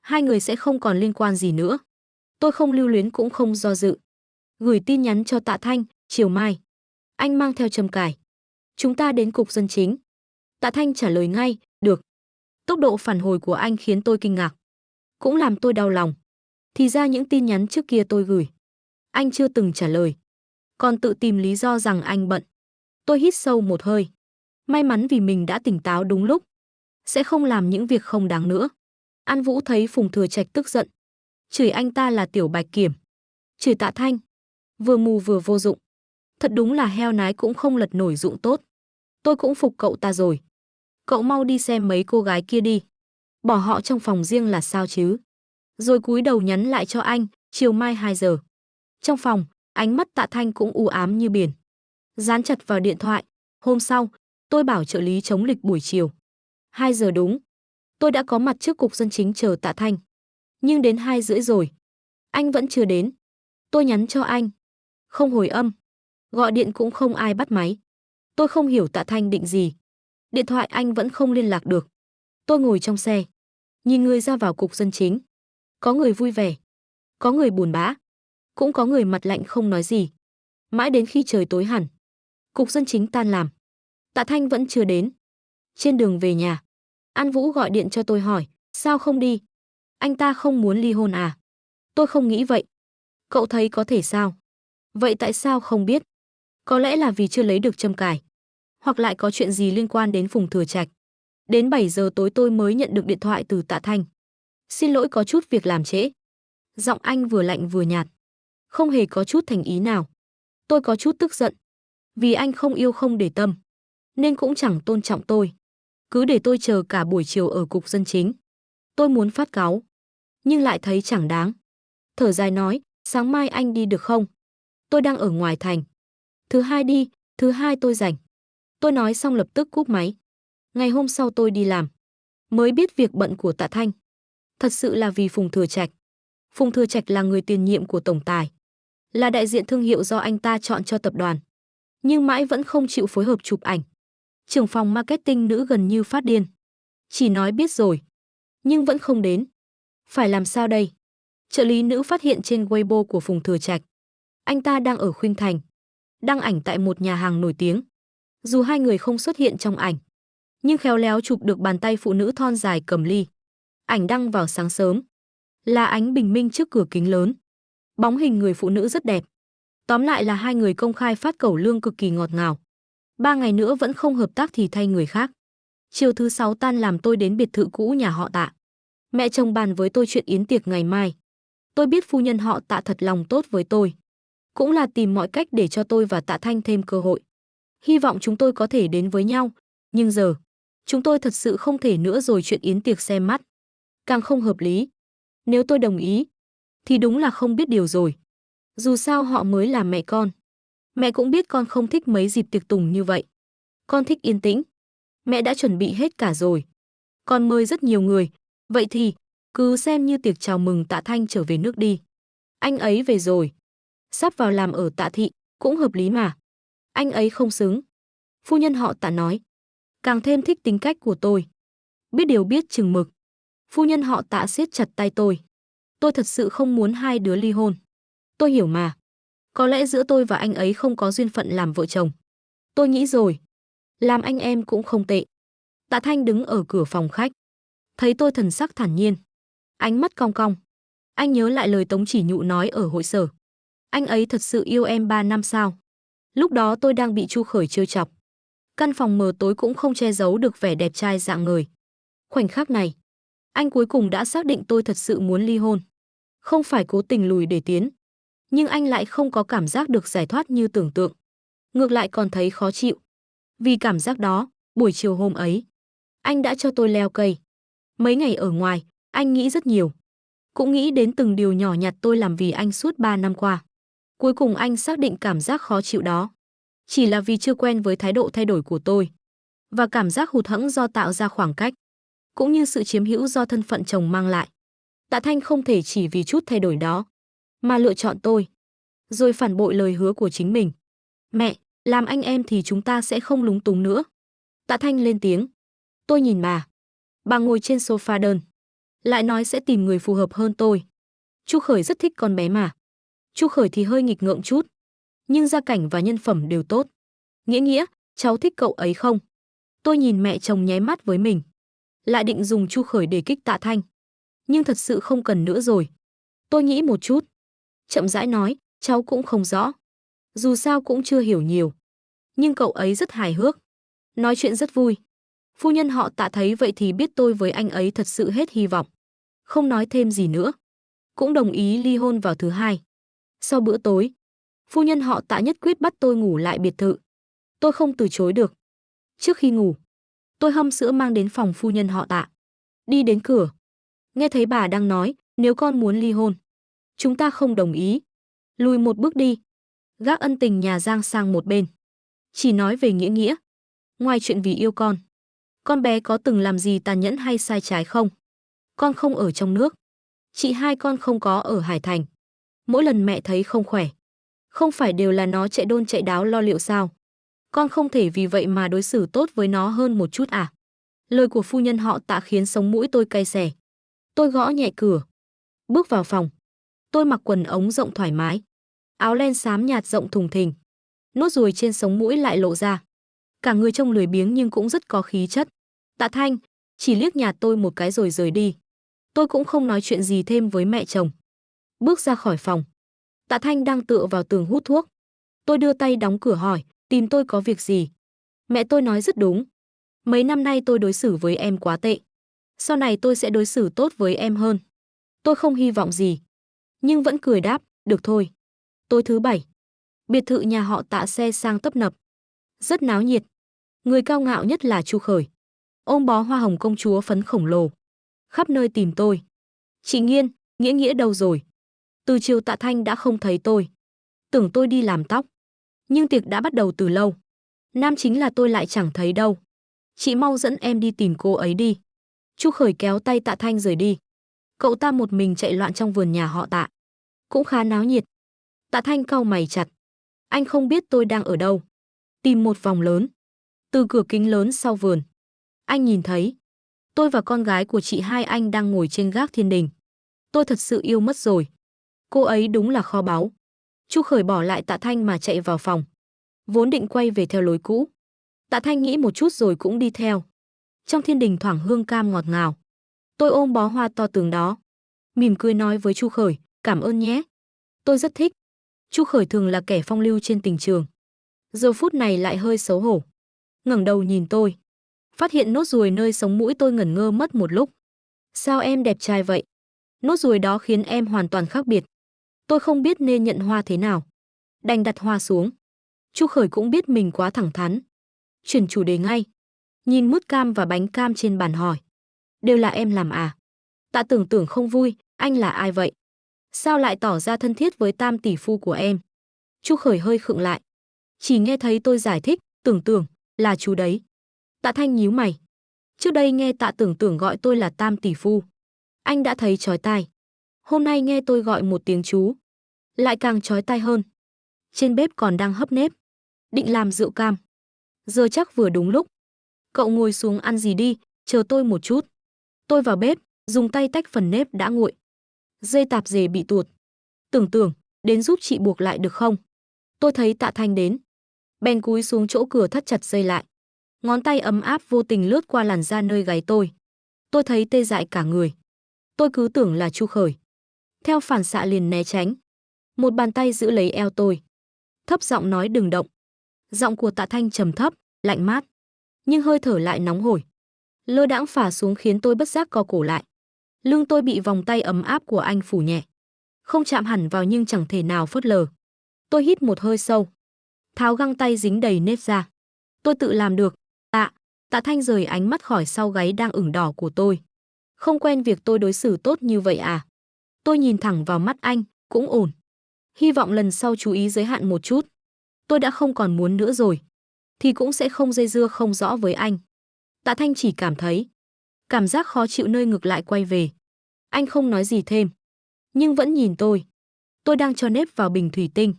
Hai người sẽ không còn liên quan gì nữa. Tôi không lưu luyến cũng không do dự. Gửi tin nhắn cho Tạ Thanh, chiều mai. Anh mang theo trầm cải. Chúng ta đến cục dân chính. Tạ Thanh trả lời ngay, được. Tốc độ phản hồi của anh khiến tôi kinh ngạc. Cũng làm tôi đau lòng. Thì ra những tin nhắn trước kia tôi gửi, anh chưa từng trả lời. Còn tự tìm lý do rằng anh bận. Tôi hít sâu một hơi. May mắn vì mình đã tỉnh táo đúng lúc. Sẽ không làm những việc không đáng nữa. An Vũ thấy Phùng Thừa Trạch tức giận. Chửi anh ta là tiểu bạch kiểm. Chửi Tạ Thanh. Vừa mù vừa vô dụng. Thật đúng là heo nái cũng không lật nổi dụng tốt. Tôi cũng phục cậu ta rồi. Cậu mau đi xem mấy cô gái kia đi. Bỏ họ trong phòng riêng là sao chứ? Rồi cúi đầu nhắn lại cho anh, chiều mai 2 giờ. Trong phòng, ánh mắt Tạ Thanh cũng u ám như biển. Dán chặt vào điện thoại. Hôm sau, tôi bảo trợ lý chống lịch buổi chiều. 2 giờ đúng. Tôi đã có mặt trước cục dân chính chờ Tạ Thanh. Nhưng đến 2 rưỡi rồi. Anh vẫn chưa đến. Tôi nhắn cho anh. Không hồi âm. Gọi điện cũng không ai bắt máy. Tôi không hiểu Tạ Thanh định gì. Điện thoại anh vẫn không liên lạc được. Tôi ngồi trong xe. Nhìn người ra vào cục dân chính. Có người vui vẻ. Có người buồn bã. Cũng có người mặt lạnh không nói gì. Mãi đến khi trời tối hẳn, cục dân chính tan làm. Tạ Thanh vẫn chưa đến. Trên đường về nhà, An Vũ gọi điện cho tôi hỏi, sao không đi? Anh ta không muốn ly hôn à? Tôi không nghĩ vậy. Cậu thấy có thể sao? Vậy tại sao không biết? Có lẽ là vì chưa lấy được châm cài. Hoặc lại có chuyện gì liên quan đến Phùng Thừa Trạch. Đến 7 giờ tối tôi mới nhận được điện thoại từ Tạ Thanh. Xin lỗi có chút việc làm trễ. Giọng anh vừa lạnh vừa nhạt. Không hề có chút thành ý nào. Tôi có chút tức giận. Vì anh không yêu không để tâm. Nên cũng chẳng tôn trọng tôi. Cứ để tôi chờ cả buổi chiều ở cục dân chính. Tôi muốn phát cáu. Nhưng lại thấy chẳng đáng. Thở dài nói, sáng mai anh đi được không? Tôi đang ở ngoài thành. Thứ hai đi, thứ hai tôi rảnh. Tôi nói xong lập tức cúp máy. Ngày hôm sau tôi đi làm. Mới biết việc bận của Tạ Thanh. Thật sự là vì Phùng Thừa Trạch. Phùng Thừa Trạch là người tiền nhiệm của tổng tài. Là đại diện thương hiệu do anh ta chọn cho tập đoàn. Nhưng mãi vẫn không chịu phối hợp chụp ảnh. Trưởng phòng marketing nữ gần như phát điên. Chỉ nói biết rồi, nhưng vẫn không đến. Phải làm sao đây? Trợ lý nữ phát hiện trên Weibo của Phùng Thừa Trạch. Anh ta đang ở Khuynh Thành, đăng ảnh tại một nhà hàng nổi tiếng. Dù hai người không xuất hiện trong ảnh, nhưng khéo léo chụp được bàn tay phụ nữ thon dài cầm ly. Ảnh đăng vào sáng sớm, là ánh bình minh trước cửa kính lớn. Bóng hình người phụ nữ rất đẹp. Tóm lại là hai người công khai phát cẩu lương cực kỳ ngọt ngào. 3 ngày nữa vẫn không hợp tác thì thay người khác. Chiều thứ 6 tan làm tôi đến biệt thự cũ nhà họ Tạ. Mẹ chồng bàn với tôi chuyện yến tiệc ngày mai. Tôi biết phu nhân họ Tạ thật lòng tốt với tôi. Cũng là tìm mọi cách để cho tôi và Tạ Thanh thêm cơ hội. Hy vọng chúng tôi có thể đến với nhau. Nhưng giờ, chúng tôi thật sự không thể nữa rồi, chuyện yến tiệc xem mắt. Càng không hợp lý. Nếu tôi đồng ý, thì đúng là không biết điều rồi. Dù sao họ mới là mẹ con. Mẹ cũng biết con không thích mấy dịp tiệc tùng như vậy. Con thích yên tĩnh. Mẹ đã chuẩn bị hết cả rồi. Con mời rất nhiều người. Vậy thì, cứ xem như tiệc chào mừng Tạ Thanh trở về nước đi. Anh ấy về rồi. Sắp vào làm ở Tạ Thị, cũng hợp lý mà. Anh ấy không xứng. Phu nhân họ Tạ nói. Càng thêm thích tính cách của tôi. Biết điều biết chừng mực. Phu nhân họ Tạ siết chặt tay tôi. Tôi thật sự không muốn hai đứa ly hôn. Tôi hiểu mà. Có lẽ giữa tôi và anh ấy không có duyên phận làm vợ chồng. Tôi nghĩ rồi. Làm anh em cũng không tệ. Tạ Thanh đứng ở cửa phòng khách. Thấy tôi thần sắc thản nhiên. Ánh mắt cong cong. Anh nhớ lại lời Tống Chỉ Nhụ nói ở hội sở. Anh ấy thật sự yêu em 3 năm sao? Lúc đó tôi đang bị Chu Khởi trêu chọc. Căn phòng mờ tối cũng không che giấu được vẻ đẹp trai rạng ngời. Khoảnh khắc này, anh cuối cùng đã xác định tôi thật sự muốn ly hôn. Không phải cố tình lùi để tiến. Nhưng anh lại không có cảm giác được giải thoát như tưởng tượng. Ngược lại còn thấy khó chịu. Vì cảm giác đó, buổi chiều hôm ấy, anh đã cho tôi leo cây. Mấy ngày ở ngoài, anh nghĩ rất nhiều. Cũng nghĩ đến từng điều nhỏ nhặt tôi làm vì anh suốt 3 năm qua. Cuối cùng anh xác định cảm giác khó chịu đó chỉ là vì chưa quen với thái độ thay đổi của tôi. Và cảm giác hụt hẫng do tạo ra khoảng cách. Cũng như sự chiếm hữu do thân phận chồng mang lại. Tạ Thanh không thể chỉ vì chút thay đổi đó mà lựa chọn tôi. Rồi phản bội lời hứa của chính mình. Mẹ, làm anh em thì chúng ta sẽ không lúng túng nữa. Tạ Thanh lên tiếng. Tôi nhìn bà ngồi trên sofa đơn. Lại nói sẽ tìm người phù hợp hơn tôi. Chu Khởi rất thích con bé mà. Chu Khởi thì hơi nghịch ngợm chút. Nhưng gia cảnh và nhân phẩm đều tốt. Nghĩa, cháu thích cậu ấy không? Tôi nhìn mẹ chồng nháy mắt với mình. Lại định dùng Chu Khởi để kích Tạ Thanh. Nhưng thật sự không cần nữa rồi. Tôi nghĩ một chút. Chậm rãi nói, cháu cũng không rõ. Dù sao cũng chưa hiểu nhiều. Nhưng cậu ấy rất hài hước. Nói chuyện rất vui. Phu nhân họ Tạ thấy vậy thì biết tôi với anh ấy thật sự hết hy vọng. Không nói thêm gì nữa. Cũng đồng ý ly hôn vào thứ 2. Sau bữa tối, phu nhân họ Tạ nhất quyết bắt tôi ngủ lại biệt thự. Tôi không từ chối được. Trước khi ngủ, tôi hâm sữa mang đến phòng phu nhân họ Tạ. Đi đến cửa, nghe thấy bà đang nói, nếu con muốn ly hôn, chúng ta không đồng ý. Lùi một bước đi. Gác ân tình nhà Giang sang một bên. Chỉ nói về nghĩa. Ngoài chuyện vì yêu con bé có từng làm gì tàn nhẫn hay sai trái không? Con không ở trong nước. Chị hai con không có ở Hải Thành. Mỗi lần mẹ thấy không khỏe, không phải đều là nó chạy đôn chạy đáo lo liệu sao? Con không thể vì vậy mà đối xử tốt với nó hơn một chút à? Lời của phu nhân họ Tạ khiến sống mũi tôi cay xè. Tôi gõ nhẹ cửa. Bước vào phòng. Tôi mặc quần ống rộng thoải mái. Áo len xám nhạt rộng thùng thình. Nốt ruồi trên sống mũi lại lộ ra. Cả người trông lười biếng nhưng cũng rất có khí chất. Tạ Thanh chỉ liếc nhạt tôi một cái rồi rời đi. Tôi cũng không nói chuyện gì thêm với mẹ chồng. Bước ra khỏi phòng. Tạ Thanh đang tựa vào tường hút thuốc. Tôi đưa tay đóng cửa hỏi, tìm tôi có việc gì? Mẹ tôi nói rất đúng. Mấy năm nay tôi đối xử với em quá tệ. Sau này tôi sẽ đối xử tốt với em hơn. Tôi không hy vọng gì. Nhưng vẫn cười đáp, được thôi. Tối thứ 7. Biệt thự nhà họ Tạ xe sang tấp nập. Rất náo nhiệt. Người cao ngạo nhất là Chu Khởi. Ôm bó hoa hồng công chúa phấn khổng lồ. Khắp nơi tìm tôi. Chị Nghiên, Nghĩa đâu rồi? Từ chiều Tạ Thanh đã không thấy tôi. Tưởng tôi đi làm tóc. Nhưng tiệc đã bắt đầu từ lâu. Nam chính là tôi lại chẳng thấy đâu. Chị mau dẫn em đi tìm cô ấy đi. Chu Khởi kéo tay Tạ Thanh rời đi. Cậu ta một mình chạy loạn trong vườn nhà họ Tạ. Cũng khá náo nhiệt. Tạ Thanh cau mày chặt. Anh không biết tôi đang ở đâu. Tìm một vòng lớn. Từ cửa kính lớn sau vườn, anh nhìn thấy tôi và con gái của chị hai anh đang ngồi trên gác thiên đình. Tôi thật sự yêu mất rồi. Cô ấy đúng là kho báu. Chu Khởi bỏ lại Tạ Thanh mà chạy vào phòng. Vốn định quay về theo lối cũ. Tạ Thanh nghĩ một chút rồi cũng đi theo. Trong thiên đình thoảng hương cam ngọt ngào. Tôi ôm bó hoa to tướng đó, mỉm cười nói với Chu Khởi, cảm ơn nhé. Tôi rất thích. Chu Khởi thường là kẻ phong lưu trên tình trường. Giờ phút này lại hơi xấu hổ. Ngẩng đầu nhìn tôi. Phát hiện nốt ruồi nơi sống mũi tôi ngẩn ngơ mất một lúc. Sao em đẹp trai vậy? Nốt ruồi đó khiến em hoàn toàn khác biệt. Tôi không biết nên nhận hoa thế nào. Đành đặt hoa xuống. Chu Khởi cũng biết mình quá thẳng thắn. Chuyển chủ đề ngay. Nhìn mứt cam và bánh cam trên bàn hỏi. Đều là em làm à? Tạ Tưởng Tưởng không vui, anh là ai vậy? Sao lại tỏ ra thân thiết với tam tỷ phu của em? Chu Khởi hơi khựng lại. Chỉ nghe thấy tôi giải thích, Tưởng Tưởng, là chú đấy. Tạ Thanh nhíu mày. Trước đây nghe Tạ Tưởng Tưởng gọi tôi là tam tỷ phu. Anh đã thấy chói tai. Hôm nay nghe tôi gọi một tiếng chú. Lại càng chói tai hơn. Trên bếp còn đang hấp nếp. Định làm rượu cam. Giờ chắc vừa đúng lúc. Cậu ngồi xuống ăn gì đi, chờ tôi một chút. Tôi vào bếp, dùng tay tách phần nếp đã nguội. Dây tạp dề bị tuột. Tưởng Tưởng, đến giúp chị buộc lại được không? Tôi thấy Tạ Thanh đến. Bèn cúi xuống chỗ cửa thắt chặt dây lại. Ngón tay ấm áp vô tình lướt qua làn da nơi gáy tôi. Tôi thấy tê dại cả người. Tôi cứ tưởng là Chu Khởi. Theo phản xạ liền né tránh. Một bàn tay giữ lấy eo tôi. Thấp giọng nói đừng động. Giọng của Tạ Thanh trầm thấp, lạnh mát. Nhưng hơi thở lại nóng hổi. Lơ đãng phả xuống khiến tôi bất giác co cổ lại. Lưng tôi bị vòng tay ấm áp của anh phủ nhẹ. Không chạm hẳn vào nhưng chẳng thể nào phớt lờ. Tôi hít một hơi sâu. Tháo găng tay dính đầy nếp ra. Tôi tự làm được. Tạ Thanh rời ánh mắt khỏi sau gáy đang ửng đỏ của tôi. Không quen việc tôi đối xử tốt như vậy à? Tôi nhìn thẳng vào mắt anh, cũng ổn. Hy vọng lần sau chú ý giới hạn một chút. Tôi đã không còn muốn nữa rồi. Thì cũng sẽ không dây dưa không rõ với anh. Tạ Thanh chỉ cảm thấy cảm giác khó chịu nơi ngực lại quay về. Anh không nói gì thêm. Nhưng vẫn nhìn tôi. Tôi đang cho nếp vào bình thủy tinh.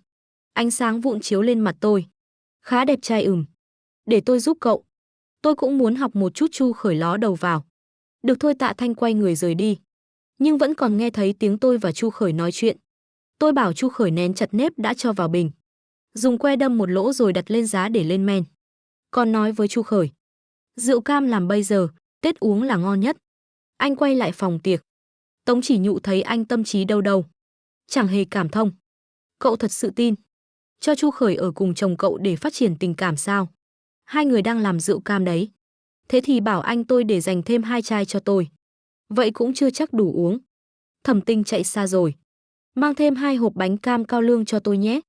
Ánh sáng vụn chiếu lên mặt tôi. Khá đẹp trai Để tôi giúp cậu. Tôi cũng muốn học một chút. Chu Khởi ló đầu vào. Được thôi. Tạ Thanh quay người rời đi. Nhưng vẫn còn nghe thấy tiếng tôi và Chu Khởi nói chuyện. Tôi bảo Chu Khởi nén chặt nếp đã cho vào bình. Dùng que đâm một lỗ rồi đặt lên giá để lên men. Còn nói với Chu Khởi. Rượu cam làm bây giờ, Tết uống là ngon nhất. Anh quay lại phòng tiệc. Tống Chỉ Nhụ thấy anh tâm trí đâu đâu. Chẳng hề cảm thông. Cậu thật sự tin cho Chu Khởi ở cùng chồng cậu để phát triển tình cảm sao? Hai người đang làm rượu cam đấy. Thế thì bảo anh tôi để dành thêm 2 chai cho tôi. Vậy cũng chưa chắc đủ uống. Thẩm Tinh chạy xa rồi. Mang thêm 2 hộp bánh cam cao lương cho tôi nhé.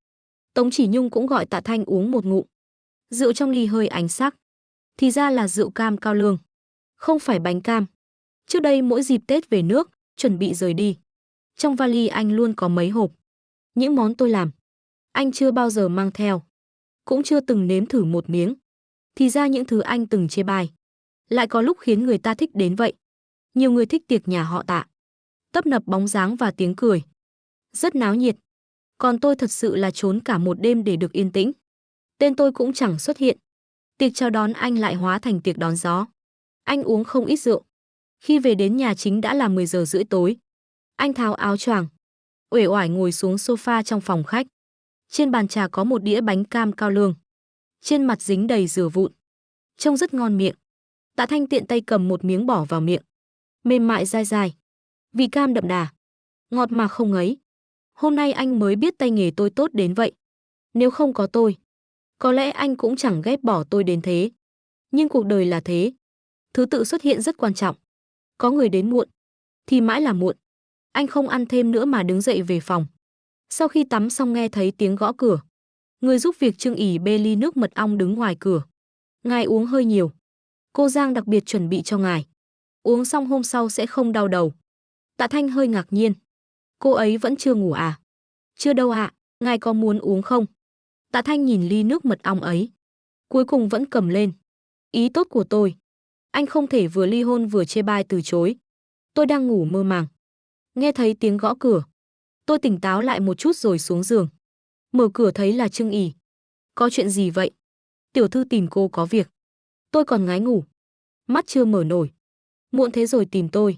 Tống Chỉ Nhung cũng gọi Tạ Thanh uống một ngụm. Rượu trong ly hơi ánh sắc. Thì ra là rượu cam cao lương. Không phải bánh cam. Trước đây mỗi dịp Tết về nước, chuẩn bị rời đi. Trong vali anh luôn có mấy hộp. Những món tôi làm. Anh chưa bao giờ mang theo. Cũng chưa từng nếm thử một miếng. Thì ra những thứ anh từng chê bai. Lại có lúc khiến người ta thích đến vậy. Nhiều người thích tiệc nhà họ Tạ. Tấp nập bóng dáng và tiếng cười. Rất náo nhiệt. Còn tôi thật sự là trốn cả một đêm để được yên tĩnh. Tên tôi cũng chẳng xuất hiện. Tiệc chào đón anh lại hóa thành tiệc đón gió. Anh uống không ít rượu. Khi về đến nhà chính đã là 10 giờ rưỡi tối. Anh tháo áo choàng, uể oải ngồi xuống sofa trong phòng khách. Trên bàn trà có một đĩa bánh cam cao lương. Trên mặt dính đầy dừa vụn. Trông rất ngon miệng. Tạ Thanh tiện tay cầm một miếng bỏ vào miệng. Mềm mại dai dai. Vị cam đậm đà. Ngọt mà không ngấy. Hôm nay anh mới biết tay nghề tôi tốt đến vậy. Nếu không có tôi, có lẽ anh cũng chẳng ghét bỏ tôi đến thế. Nhưng cuộc đời là thế. Thứ tự xuất hiện rất quan trọng. Có người đến muộn, thì mãi là muộn. Anh không ăn thêm nữa mà đứng dậy về phòng. Sau khi tắm xong nghe thấy tiếng gõ cửa. Người giúp việc Trương ỉ bê ly nước mật ong đứng ngoài cửa. Ngài uống hơi nhiều. Cô Giang đặc biệt chuẩn bị cho ngài. Uống xong hôm sau sẽ không đau đầu. Tạ Thanh hơi ngạc nhiên. Cô ấy vẫn chưa ngủ à? Chưa đâu ạ, ngài có muốn uống không? Tạ Thanh nhìn ly nước mật ong ấy. Cuối cùng vẫn cầm lên. Ý tốt của tôi. Anh không thể vừa ly hôn vừa chê bai từ chối. Tôi đang ngủ mơ màng. Nghe thấy tiếng gõ cửa. Tôi tỉnh táo lại một chút rồi xuống giường. Mở cửa thấy là Trương ỉ. Có chuyện gì vậy? Tiểu thư tìm cô có việc. Tôi còn ngái ngủ, mắt chưa mở nổi. Muộn thế rồi tìm tôi,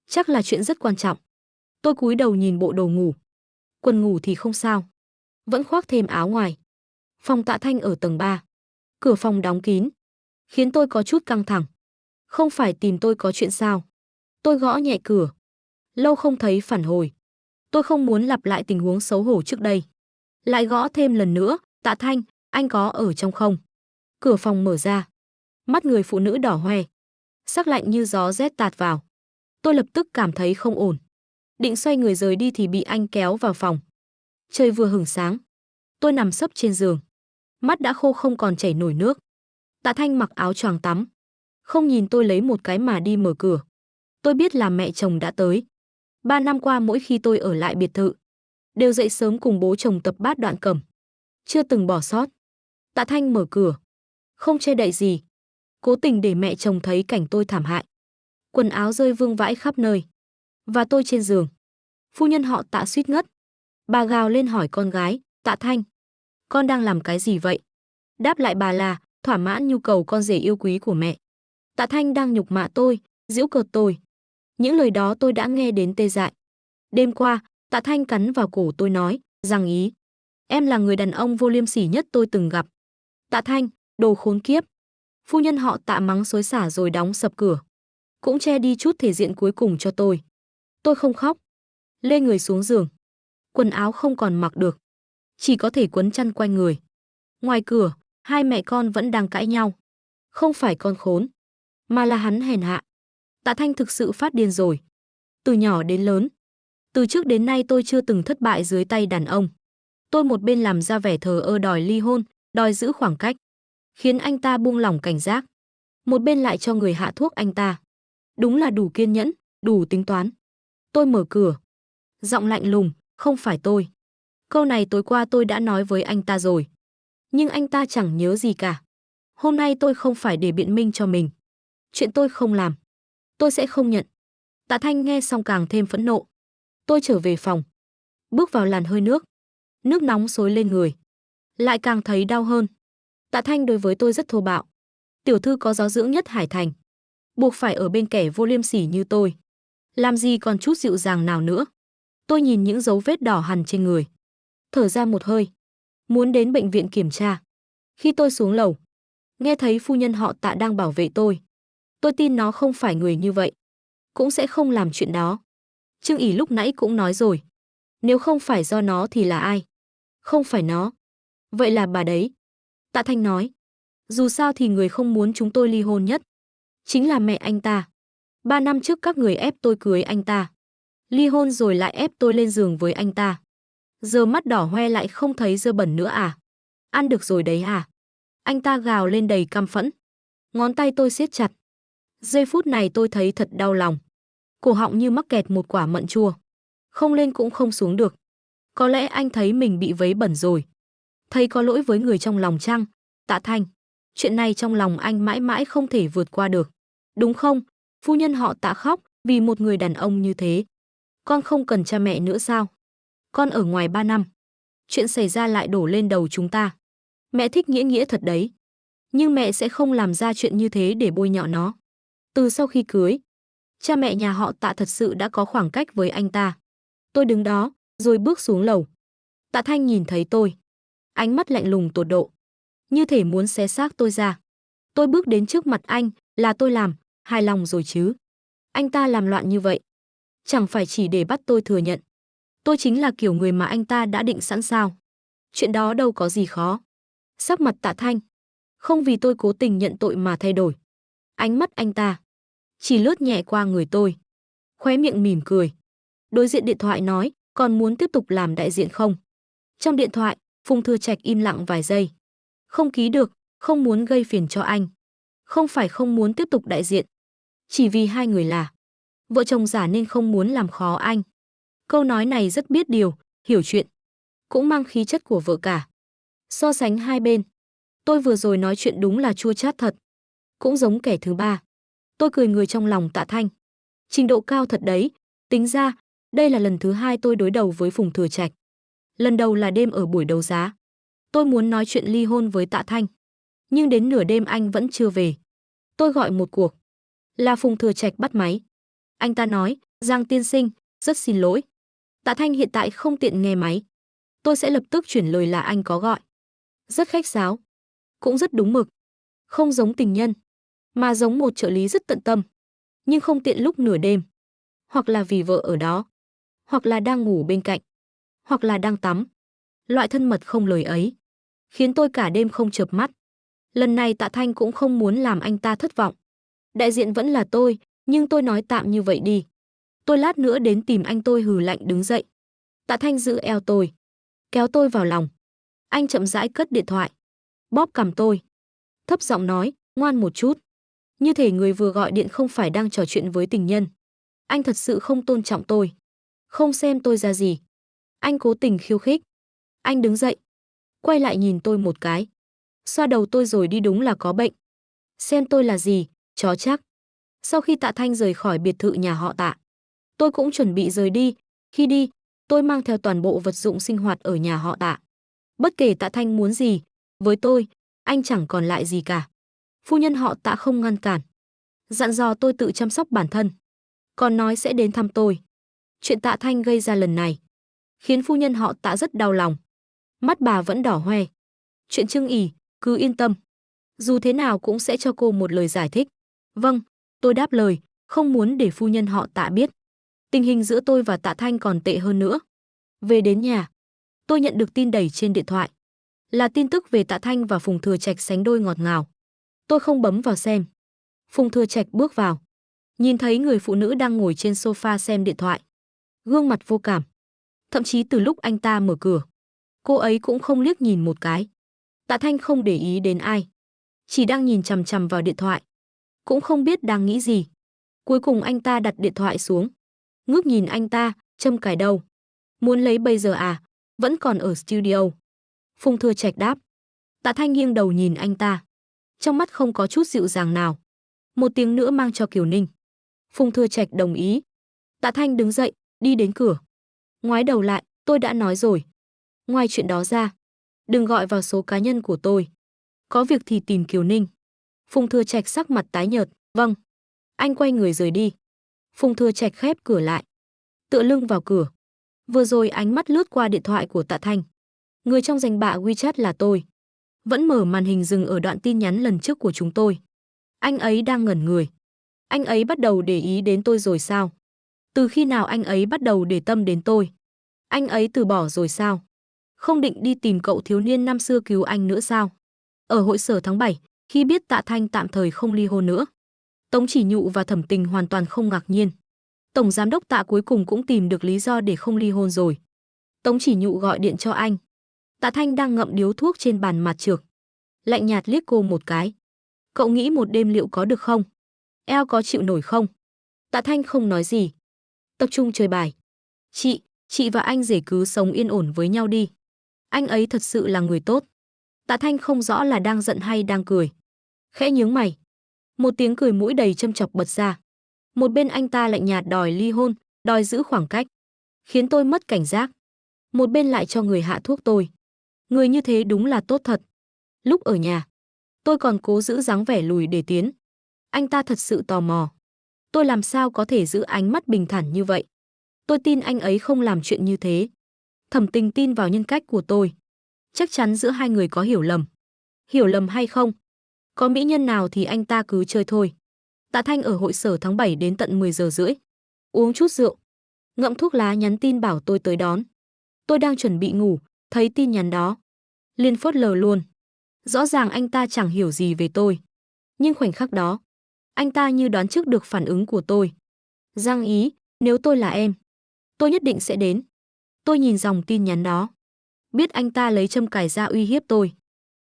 chắc là chuyện rất quan trọng. Tôi cúi đầu nhìn bộ đồ ngủ. Quần ngủ thì không sao, vẫn khoác thêm áo ngoài. Phòng Tạ Thanh ở tầng 3. Cửa phòng đóng kín, khiến tôi có chút căng thẳng. Không phải tìm tôi có chuyện sao? Tôi gõ nhẹ cửa. Lâu không thấy phản hồi. Tôi không muốn lặp lại tình huống xấu hổ trước đây. Lại gõ thêm lần nữa. Tạ Thanh, anh có ở trong không? Cửa phòng mở ra. Mắt người phụ nữ đỏ hoe, sắc lạnh như gió rét tạt vào. Tôi lập tức cảm thấy không ổn. Định xoay người rời đi thì bị anh kéo vào phòng. Trời vừa hửng sáng. Tôi nằm sấp trên giường. Mắt đã khô không còn chảy nổi nước. Tạ Thanh mặc áo choàng tắm. Không nhìn tôi lấy một cái mà đi mở cửa. Tôi biết là mẹ chồng đã tới. 3 năm qua mỗi khi tôi ở lại biệt thự, đều dậy sớm cùng bố chồng tập bát đoạn cầm. Chưa từng bỏ sót. Tạ Thanh mở cửa. Không che đậy gì. Cố tình để mẹ chồng thấy cảnh tôi thảm hại. Quần áo rơi vương vãi khắp nơi. Và tôi trên giường. Phu nhân họ Tạ suýt ngất. Bà gào lên hỏi con gái, Tạ Thanh, con đang làm cái gì vậy? Đáp lại bà là, thỏa mãn nhu cầu con rể yêu quý của mẹ. Tạ Thanh đang nhục mạ tôi, giễu cợt tôi. Những lời đó tôi đã nghe đến tê dại. Đêm qua, Tạ Thanh cắn vào cổ tôi nói, rằng ý, em là người đàn ông vô liêm sỉ nhất tôi từng gặp. Tạ Thanh, đồ khốn kiếp. Phu nhân họ Tạ mắng xối xả rồi đóng sập cửa. Cũng che đi chút thể diện cuối cùng cho tôi. Tôi không khóc. Lê người xuống giường. Quần áo không còn mặc được. Chỉ có thể quấn chăn quanh người. Ngoài cửa, hai mẹ con vẫn đang cãi nhau. Không phải con khốn, mà là hắn hèn hạ. Tạ Thanh thực sự phát điên rồi. Từ nhỏ đến lớn, từ trước đến nay tôi chưa từng thất bại dưới tay đàn ông. Tôi một bên làm ra vẻ thờ ơ đòi ly hôn, đòi giữ khoảng cách, khiến anh ta buông lỏng cảnh giác. Một bên lại cho người hạ thuốc anh ta. Đúng là đủ kiên nhẫn, đủ tính toán. Tôi mở cửa. Giọng lạnh lùng, không phải tôi. Câu này tối qua tôi đã nói với anh ta rồi. Nhưng anh ta chẳng nhớ gì cả. Hôm nay tôi không phải để biện minh cho mình. Chuyện tôi không làm, tôi sẽ không nhận. Tạ Thanh nghe xong càng thêm phẫn nộ. Tôi trở về phòng. Bước vào làn hơi nước. Nước nóng xối lên người. Lại càng thấy đau hơn. Tạ Thanh đối với tôi rất thô bạo. Tiểu thư có giáo dưỡng nhất Hải Thành. Buộc phải ở bên kẻ vô liêm sỉ như tôi. Làm gì còn chút dịu dàng nào nữa. Tôi nhìn những dấu vết đỏ hằn trên người. Thở ra một hơi. Muốn đến bệnh viện kiểm tra. Khi tôi xuống lầu, nghe thấy phu nhân họ Tạ đang bảo vệ tôi. Tôi tin nó không phải người như vậy. Cũng sẽ không làm chuyện đó. Trương ỷ lúc nãy cũng nói rồi. Nếu không phải do nó thì là ai? Không phải nó. Vậy là bà đấy. Tạ Thanh nói. Dù sao thì người không muốn chúng tôi ly hôn nhất chính là mẹ anh ta. 3 năm trước các người ép tôi cưới anh ta. Ly hôn rồi lại ép tôi lên giường với anh ta. Giờ mắt đỏ hoe lại không thấy dơ bẩn nữa à? Ăn được rồi đấy à? Anh ta gào lên đầy căm phẫn. Ngón tay tôi siết chặt. Giây phút này tôi thấy thật đau lòng. Cổ họng như mắc kẹt một quả mận chua. Không lên cũng không xuống được. Có lẽ anh thấy mình bị vấy bẩn rồi. Thấy có lỗi với người trong lòng chăng? Tạ Thanh, chuyện này trong lòng anh mãi mãi không thể vượt qua được. Đúng không? Phu nhân họ Tạ khóc vì một người đàn ông như thế. Con không cần cha mẹ nữa sao? Con ở ngoài 3 năm. Chuyện xảy ra lại đổ lên đầu chúng ta. Mẹ thích Nghĩa Nghĩa thật đấy. Nhưng mẹ sẽ không làm ra chuyện như thế để bôi nhọ nó. Từ sau khi cưới, cha mẹ nhà họ Tạ thật sự đã có khoảng cách với anh ta. Tôi đứng đó, rồi bước xuống lầu. Tạ Thanh nhìn thấy tôi. Ánh mắt lạnh lùng tột độ. Như thể muốn xé xác tôi ra. Tôi bước đến trước mặt anh, là tôi làm, hài lòng rồi chứ. Anh ta làm loạn như vậy. Chẳng phải chỉ để bắt tôi thừa nhận. Tôi chính là kiểu người mà anh ta đã định sẵn sao. Chuyện đó đâu có gì khó. Sắc mặt Tạ Thanh không vì tôi cố tình nhận tội mà thay đổi. Ánh mắt anh ta chỉ lướt nhẹ qua người tôi. Khóe miệng mỉm cười. Đối diện điện thoại nói, còn muốn tiếp tục làm đại diện không? Trong điện thoại, Phùng Thừa Trạch im lặng vài giây. Không ký được, không muốn gây phiền cho anh. Không phải không muốn tiếp tục đại diện. Chỉ vì hai người là vợ chồng giả nên không muốn làm khó anh. Câu nói này rất biết điều, hiểu chuyện. Cũng mang khí chất của vợ cả. So sánh hai bên, tôi vừa rồi nói chuyện đúng là chua chát thật. Cũng giống kẻ thứ ba. Tôi cười người trong lòng Tạ Thanh. Trình độ cao thật đấy. Tính ra, đây là lần thứ 2 tôi đối đầu với Phùng Thừa Trạch. Lần đầu là đêm ở buổi đấu giá. Tôi muốn nói chuyện ly hôn với Tạ Thanh. Nhưng đến nửa đêm anh vẫn chưa về. Tôi gọi một cuộc. Là Phùng Thừa Trạch bắt máy. Anh ta nói, Giang tiên sinh, rất xin lỗi. Tạ Thanh hiện tại không tiện nghe máy. Tôi sẽ lập tức chuyển lời là anh có gọi. Rất khách sáo. Cũng rất đúng mực. Không giống tình nhân. Mà giống một trợ lý rất tận tâm. Nhưng không tiện lúc nửa đêm. Hoặc là vì vợ ở đó. Hoặc là đang ngủ bên cạnh. Hoặc là đang tắm. Loại thân mật không lời ấy. Khiến tôi cả đêm không chợp mắt. Lần này Tạ Thanh cũng không muốn làm anh ta thất vọng. Đại diện vẫn là tôi, nhưng tôi nói tạm như vậy đi. Tôi lát nữa đến tìm anh. Tôi hừ lạnh đứng dậy. Tạ Thanh giữ eo tôi. Kéo tôi vào lòng. Anh chậm rãi cất điện thoại. Bóp cằm tôi. Thấp giọng nói, ngoan một chút. Như thể người vừa gọi điện không phải đang trò chuyện với tình nhân. Anh thật sự không tôn trọng tôi. Không xem tôi ra gì. Anh cố tình khiêu khích. Anh đứng dậy. Quay lại nhìn tôi một cái. Xoa đầu tôi rồi đi, đúng là có bệnh. Xem tôi là gì, chó chắc. Sau khi Tạ Thanh rời khỏi biệt thự nhà họ Tạ, tôi cũng chuẩn bị rời đi. Khi đi, tôi mang theo toàn bộ vật dụng sinh hoạt ở nhà họ Tạ. Bất kể Tạ Thanh muốn gì, với tôi, anh chẳng còn lại gì cả. Phu nhân họ Tạ không ngăn cản. Dặn dò tôi tự chăm sóc bản thân. Còn nói sẽ đến thăm tôi. Chuyện Tạ Thanh gây ra lần này khiến phu nhân họ Tạ rất đau lòng. Mắt bà vẫn đỏ hoe. Chuyện Trương ỉ, cứ yên tâm. Dù thế nào cũng sẽ cho cô một lời giải thích. Vâng, tôi đáp lời, không muốn để phu nhân họ Tạ biết. Tình hình giữa tôi và Tạ Thanh còn tệ hơn nữa. Về đến nhà, tôi nhận được tin đẩy trên điện thoại. Là tin tức về Tạ Thanh và Phùng Thừa Trạch sánh đôi ngọt ngào. Tôi không bấm vào xem. Phùng Thừa Trạch bước vào. Nhìn thấy người phụ nữ đang ngồi trên sofa xem điện thoại. Gương mặt vô cảm. Thậm chí từ lúc anh ta mở cửa, cô ấy cũng không liếc nhìn một cái. Tạ Thanh không để ý đến ai. Chỉ đang nhìn chằm chằm vào điện thoại. Cũng không biết đang nghĩ gì. Cuối cùng anh ta đặt điện thoại xuống. Ngước nhìn anh ta, châm cài đâu. Muốn lấy bây giờ à? Vẫn còn ở studio. Phùng Thừa Trạch đáp. Tạ Thanh nghiêng đầu nhìn anh ta. Trong mắt không có chút dịu dàng nào. Một tiếng nữa mang cho Kiều Ninh. Phùng Thừa Trạch đồng ý. Tạ Thanh đứng dậy, đi đến cửa. Ngoái đầu lại, tôi đã nói rồi. Ngoài chuyện đó ra, đừng gọi vào số cá nhân của tôi. Có việc thì tìm Kiều Ninh. Phùng Thừa Trạch sắc mặt tái nhợt. Vâng. Anh quay người rời đi. Phùng Thừa Trạch khép cửa lại. Tựa lưng vào cửa. Vừa rồi ánh mắt lướt qua điện thoại của Tạ Thanh. Người trong danh bạ WeChat là tôi. Vẫn mở màn hình dừng ở đoạn tin nhắn lần trước của chúng tôi. Anh ấy đang ngẩn người. Anh ấy bắt đầu để ý đến tôi rồi sao? Từ khi nào anh ấy bắt đầu để tâm đến tôi? Anh ấy từ bỏ rồi sao? Không định đi tìm cậu thiếu niên năm xưa cứu anh nữa sao? Ở hội sở tháng 7, khi biết Tạ Thanh tạm thời không ly hôn nữa, Tống Chỉ Nhụ và Thẩm Tình hoàn toàn không ngạc nhiên. Tổng giám đốc Tạ cuối cùng cũng tìm được lý do để không ly hôn rồi. Tống Chỉ Nhụ gọi điện cho anh. Tạ Thanh đang ngậm điếu thuốc trên bàn mặt trược. Lạnh nhạt liếc cô một cái. Cậu nghĩ một đêm liệu có được không? Eo có chịu nổi không? Tạ Thanh không nói gì. Tập trung chơi bài. Chị và anh rể cứ sống yên ổn với nhau đi. Anh ấy thật sự là người tốt. Tạ Thanh không rõ là đang giận hay đang cười. Khẽ nhướng mày. Một tiếng cười mũi đầy châm chọc bật ra. Một bên anh ta lạnh nhạt đòi ly hôn, đòi giữ khoảng cách. Khiến tôi mất cảnh giác. Một bên lại cho người hạ thuốc tôi. Người như thế đúng là tốt thật. Lúc ở nhà, tôi còn cố giữ dáng vẻ lùi để tiến. Anh ta thật sự tò mò. Tôi làm sao có thể giữ ánh mắt bình thản như vậy? Tôi tin anh ấy không làm chuyện như thế. Thẩm Tình tin vào nhân cách của tôi. Chắc chắn giữa hai người có hiểu lầm. Hiểu lầm hay không? Có mỹ nhân nào thì anh ta cứ chơi thôi. Tạ Thanh ở hội sở tháng 7 đến tận 10 giờ rưỡi. Uống chút rượu. Ngậm thuốc lá nhắn tin bảo tôi tới đón. Tôi đang chuẩn bị ngủ, thấy tin nhắn đó. Liền phớt lờ luôn. Rõ ràng anh ta chẳng hiểu gì về tôi. Nhưng khoảnh khắc đó, anh ta như đoán trước được phản ứng của tôi. Giang ý, nếu tôi là em, tôi nhất định sẽ đến. Tôi nhìn dòng tin nhắn đó. Biết anh ta lấy châm cài ra uy hiếp tôi.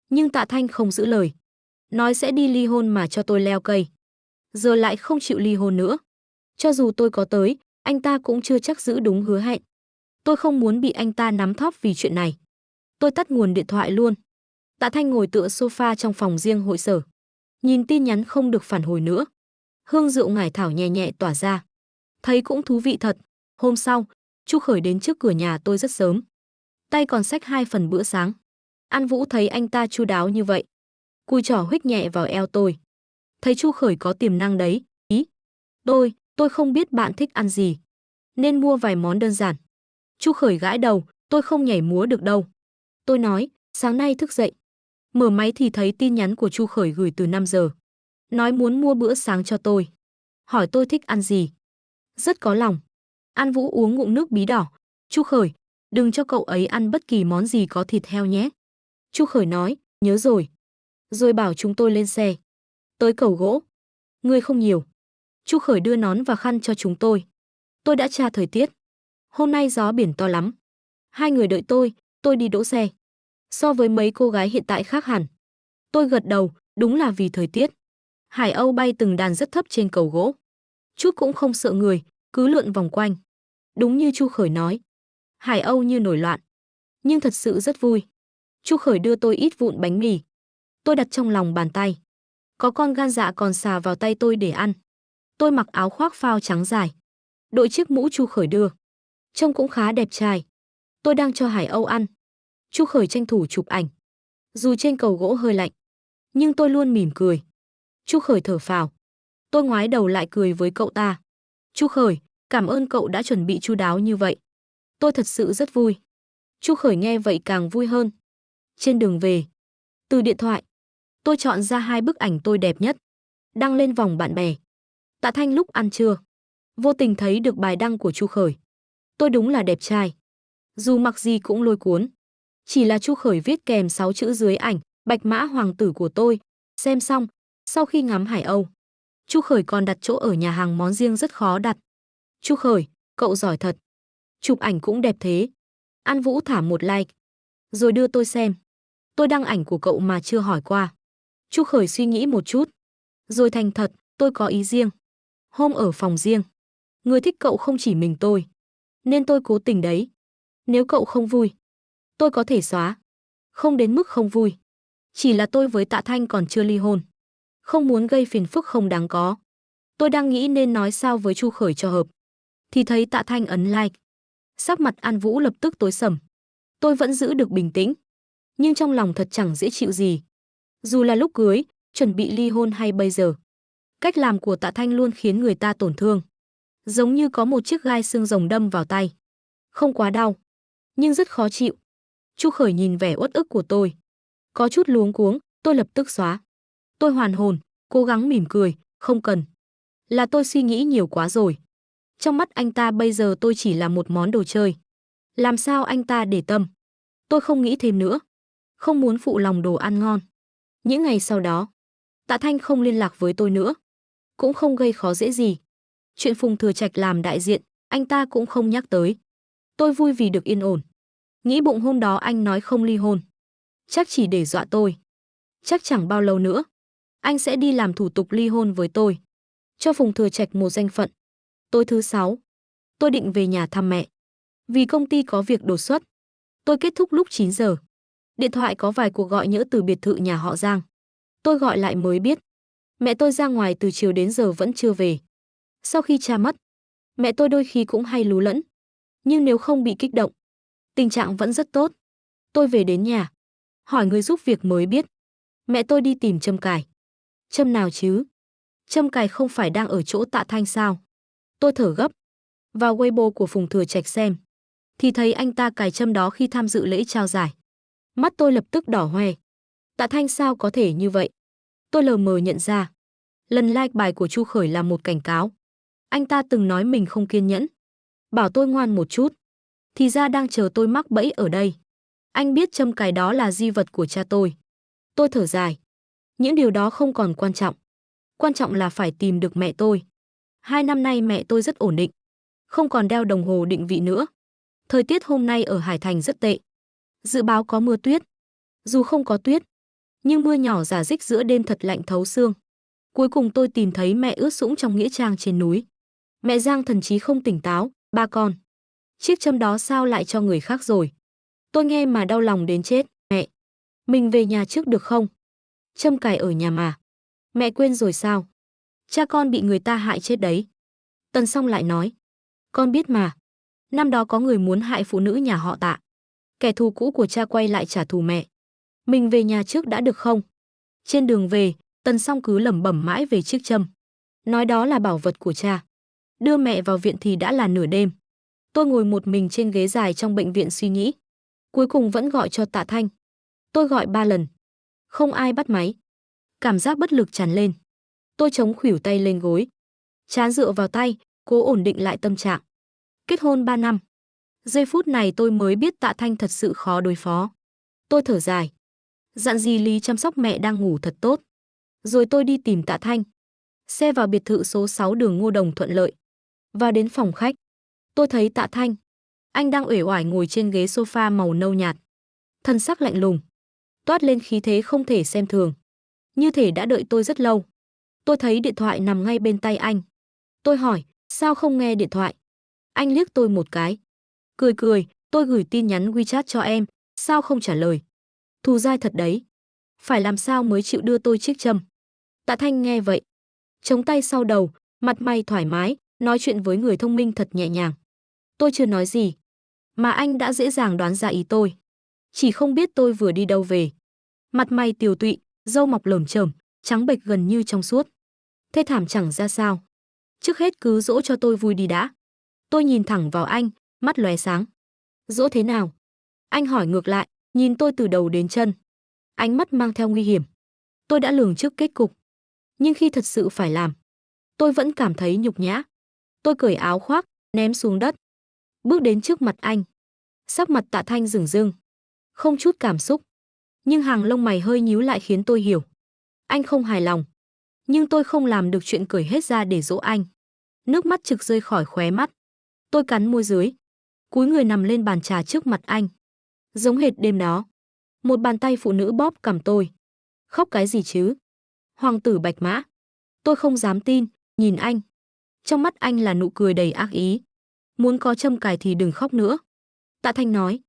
Nhưng Tạ Thanh không giữ lời. Nói sẽ đi ly hôn mà cho tôi leo cây. Giờ lại không chịu ly hôn nữa. Cho dù tôi có tới, anh ta cũng chưa chắc giữ đúng hứa hẹn. Tôi không muốn bị anh ta nắm thóp vì chuyện này. Tôi tắt nguồn điện thoại luôn. Tạ Thanh ngồi tựa sofa trong phòng riêng hội sở. Nhìn tin nhắn không được phản hồi nữa. Hương rượu ngải thảo nhẹ nhẹ tỏa ra. Thấy cũng thú vị thật. Hôm sau, Chu Khởi đến trước cửa nhà tôi rất sớm. Tay còn xách 2 phần bữa sáng. An Vũ thấy anh ta chu đáo như vậy. Cùi trỏ huých nhẹ vào eo tôi. Thấy Chu Khởi có tiềm năng đấy. Ý, tôi không biết bạn thích ăn gì, nên mua vài món đơn giản. Chu Khởi gãi đầu, tôi không nhảy múa được đâu. Tôi nói, sáng nay thức dậy, mở máy thì thấy tin nhắn của Chu Khởi gửi từ 5 giờ. Nói muốn mua bữa sáng cho tôi. Hỏi tôi thích ăn gì. Rất có lòng. An Vũ uống ngụm nước bí đỏ. Chu Khởi, đừng cho cậu ấy ăn bất kỳ món gì có thịt heo nhé. Chu Khởi nói, nhớ rồi. Rồi bảo chúng tôi lên xe. Tới cầu gỗ. Người không nhiều. Chu Khởi đưa nón và khăn cho chúng tôi. Tôi đã tra thời tiết. Hôm nay gió biển to lắm. Hai người đợi tôi đi đỗ xe. So với mấy cô gái hiện tại khác hẳn. Tôi gật đầu, đúng là vì thời tiết. Hải âu bay từng đàn rất thấp trên cầu gỗ. Chút cũng không sợ người, cứ lượn vòng quanh. Đúng như Chu Khởi nói. Hải âu như nổi loạn. Nhưng thật sự rất vui. Chu Khởi đưa tôi ít vụn bánh mì. Tôi đặt trong lòng bàn tay. Có con gan dạ còn xà vào tay tôi để ăn. Tôi mặc áo khoác phao trắng dài. Đội chiếc mũ Chu Khởi đưa. Trông cũng khá đẹp trai. Tôi đang cho Hải âu ăn. Chu Khởi tranh thủ chụp ảnh. Dù trên cầu gỗ hơi lạnh, nhưng tôi luôn mỉm cười. Chu Khởi thở phào. Tôi ngoái đầu lại cười với cậu ta. Chu Khởi, cảm ơn cậu đã chuẩn bị chu đáo như vậy. Tôi thật sự rất vui. Chu Khởi nghe vậy càng vui hơn. Trên đường về, từ điện thoại, tôi chọn ra 2 bức ảnh tôi đẹp nhất, đăng lên vòng bạn bè. Tạ Thanh lúc ăn trưa, vô tình thấy được bài đăng của Chu Khởi. Tôi đúng là đẹp trai. Dù mặc gì cũng lôi cuốn. Chỉ là Chu Khởi viết kèm 6 chữ dưới ảnh, bạch mã hoàng tử của tôi. Xem xong, sau khi ngắm Hải Âu, Chu Khởi còn đặt chỗ ở nhà hàng món riêng rất khó đặt. Chu Khởi, cậu giỏi thật. Chụp ảnh cũng đẹp thế. An Vũ thả một like, rồi đưa tôi xem. Tôi đăng ảnh của cậu mà chưa hỏi qua. Chu Khởi suy nghĩ một chút, rồi thành thật, tôi có ý riêng. Hôm ở phòng riêng, người thích cậu không chỉ mình tôi, nên tôi cố tình đấy. Nếu cậu không vui, tôi có thể xóa. Không đến mức không vui. Chỉ là tôi với Tạ Thanh còn chưa ly hôn. Không muốn gây phiền phức không đáng có. Tôi đang nghĩ nên nói sao với Chu Khởi cho hợp. Thì thấy Tạ Thanh ấn like. Sắc mặt An Vũ lập tức tối sầm. Tôi vẫn giữ được bình tĩnh. Nhưng trong lòng thật chẳng dễ chịu gì. Dù là lúc cưới, chuẩn bị ly hôn hay bây giờ. Cách làm của Tạ Thanh luôn khiến người ta tổn thương. Giống như có một chiếc gai xương rồng đâm vào tay. Không quá đau, nhưng rất khó chịu. Chu Khởi nhìn vẻ uất ức của tôi. Có chút luống cuống, tôi lập tức xóa. Tôi hoàn hồn, cố gắng mỉm cười, không cần. Là tôi suy nghĩ nhiều quá rồi. Trong mắt anh ta bây giờ tôi chỉ là một món đồ chơi. Làm sao anh ta để tâm? Tôi không nghĩ thêm nữa. Không muốn phụ lòng đồ ăn ngon. Những ngày sau đó, Tạ Thanh không liên lạc với tôi nữa. Cũng không gây khó dễ gì. Chuyện Phùng Thừa Trạch làm đại diện, anh ta cũng không nhắc tới. Tôi vui vì được yên ổn. Nghĩ bụng hôm đó anh nói không ly hôn. Chắc chỉ để dọa tôi. Chắc chẳng bao lâu nữa, anh sẽ đi làm thủ tục ly hôn với tôi. Cho Phùng Thừa Trạch một danh phận. Tối thứ 6, tôi định về nhà thăm mẹ. Vì công ty có việc đột xuất, tôi kết thúc lúc 9 giờ. Điện thoại có vài cuộc gọi nhỡ từ biệt thự nhà họ Giang. Tôi gọi lại mới biết, mẹ tôi ra ngoài từ chiều đến giờ vẫn chưa về. Sau khi cha mất, mẹ tôi đôi khi cũng hay lú lẫn. Nhưng nếu không bị kích động, tình trạng vẫn rất tốt. Tôi về đến nhà, hỏi người giúp việc mới biết. Mẹ tôi đi tìm châm cài. Châm nào chứ? Châm cài không phải đang ở chỗ Tạ Thanh sao? Tôi thở gấp. Vào Weibo của Phùng Thừa Trạch xem, thì thấy anh ta cài châm đó khi tham dự lễ trao giải. Mắt tôi lập tức đỏ hoe. Tạ Thanh sao có thể như vậy? Tôi lờ mờ nhận ra. Lần like bài của Chu Khởi là một cảnh cáo. Anh ta từng nói mình không kiên nhẫn. Bảo tôi ngoan một chút. Thì ra đang chờ tôi mắc bẫy ở đây. Anh biết châm cài đó là di vật của cha tôi. Tôi thở dài. Những điều đó không còn quan trọng. Quan trọng là phải tìm được mẹ tôi. 2 năm nay mẹ tôi rất ổn định. Không còn đeo đồng hồ định vị nữa. Thời tiết hôm nay ở Hải Thành rất tệ. Dự báo có mưa tuyết. Dù không có tuyết, nhưng mưa nhỏ rả rích giữa đêm thật lạnh thấu xương. Cuối cùng tôi tìm thấy mẹ ướt sũng trong nghĩa trang trên núi. Mẹ Giang thần trí không tỉnh táo, ba con. Chiếc châm đó sao lại cho người khác rồi? Tôi nghe mà đau lòng đến chết. Mẹ, mình về nhà trước được không? Châm cài ở nhà mà. Mẹ quên rồi sao? Cha con bị người ta hại chết đấy. Tần Song lại nói. Con biết mà. Năm đó có người muốn hại phụ nữ nhà họ Tạ. Kẻ thù cũ của cha quay lại trả thù mẹ. Mình về nhà trước đã được không? Trên đường về, Tần Song cứ lẩm bẩm mãi về chiếc châm, nói đó là bảo vật của cha. Đưa mẹ vào viện thì đã là nửa đêm. Tôi ngồi một mình trên ghế dài trong bệnh viện suy nghĩ. Cuối cùng vẫn gọi cho Tạ Thanh. Tôi gọi 3 lần. Không ai bắt máy. Cảm giác bất lực tràn lên. Tôi chống khuỷu tay lên gối. Trán dựa vào tay, cố ổn định lại tâm trạng. Kết hôn 3 năm. Giây phút này tôi mới biết Tạ Thanh thật sự khó đối phó. Tôi thở dài. Dặn dì Lý chăm sóc mẹ đang ngủ thật tốt. Rồi tôi đi tìm Tạ Thanh. Xe vào biệt thự số 6 đường Ngô Đồng thuận lợi. Vào đến phòng khách. Tôi thấy Tạ Thanh. Anh đang uể oải ngồi trên ghế sofa màu nâu nhạt. Thân sắc lạnh lùng. Toát lên khí thế không thể xem thường. Như thể đã đợi tôi rất lâu. Tôi thấy điện thoại nằm ngay bên tay anh. Tôi hỏi, sao không nghe điện thoại? Anh liếc tôi một cái. Cười cười, tôi gửi tin nhắn WeChat cho em, sao không trả lời? Thù dai thật đấy. Phải làm sao mới chịu đưa tôi chiếc châm? Tạ Thanh nghe vậy. Chống tay sau đầu, mặt mày thoải mái, nói chuyện với người thông minh thật nhẹ nhàng. Tôi chưa nói gì, mà anh đã dễ dàng đoán ra ý tôi. Chỉ không biết tôi vừa đi đâu về. Mặt mày tiều tụy, râu mọc lởm chởm, trắng bệch gần như trong suốt. Thê thảm chẳng ra sao. Trước hết cứ dỗ cho tôi vui đi đã. Tôi nhìn thẳng vào anh, mắt lóe sáng. Dỗ thế nào? Anh hỏi ngược lại, nhìn tôi từ đầu đến chân. Ánh mắt mang theo nguy hiểm. Tôi đã lường trước kết cục. Nhưng khi thật sự phải làm, tôi vẫn cảm thấy nhục nhã. Tôi cởi áo khoác, ném xuống đất. Bước đến trước mặt anh. Sắc mặt Tạ Thanh rừng rưng. Không chút cảm xúc. Nhưng hàng lông mày hơi nhíu lại khiến tôi hiểu. Anh không hài lòng. Nhưng tôi không làm được chuyện cởi hết ra để dỗ anh. Nước mắt trực rơi khỏi khóe mắt. Tôi cắn môi dưới. Cúi người nằm lên bàn trà trước mặt anh. Giống hệt đêm đó. Một bàn tay phụ nữ bóp cằm tôi. Khóc cái gì chứ? Hoàng tử Bạch Mã. Tôi không dám tin, nhìn anh. Trong mắt anh là nụ cười đầy ác ý. Muốn có châm cài thì đừng khóc nữa. Tạ Thanh nói.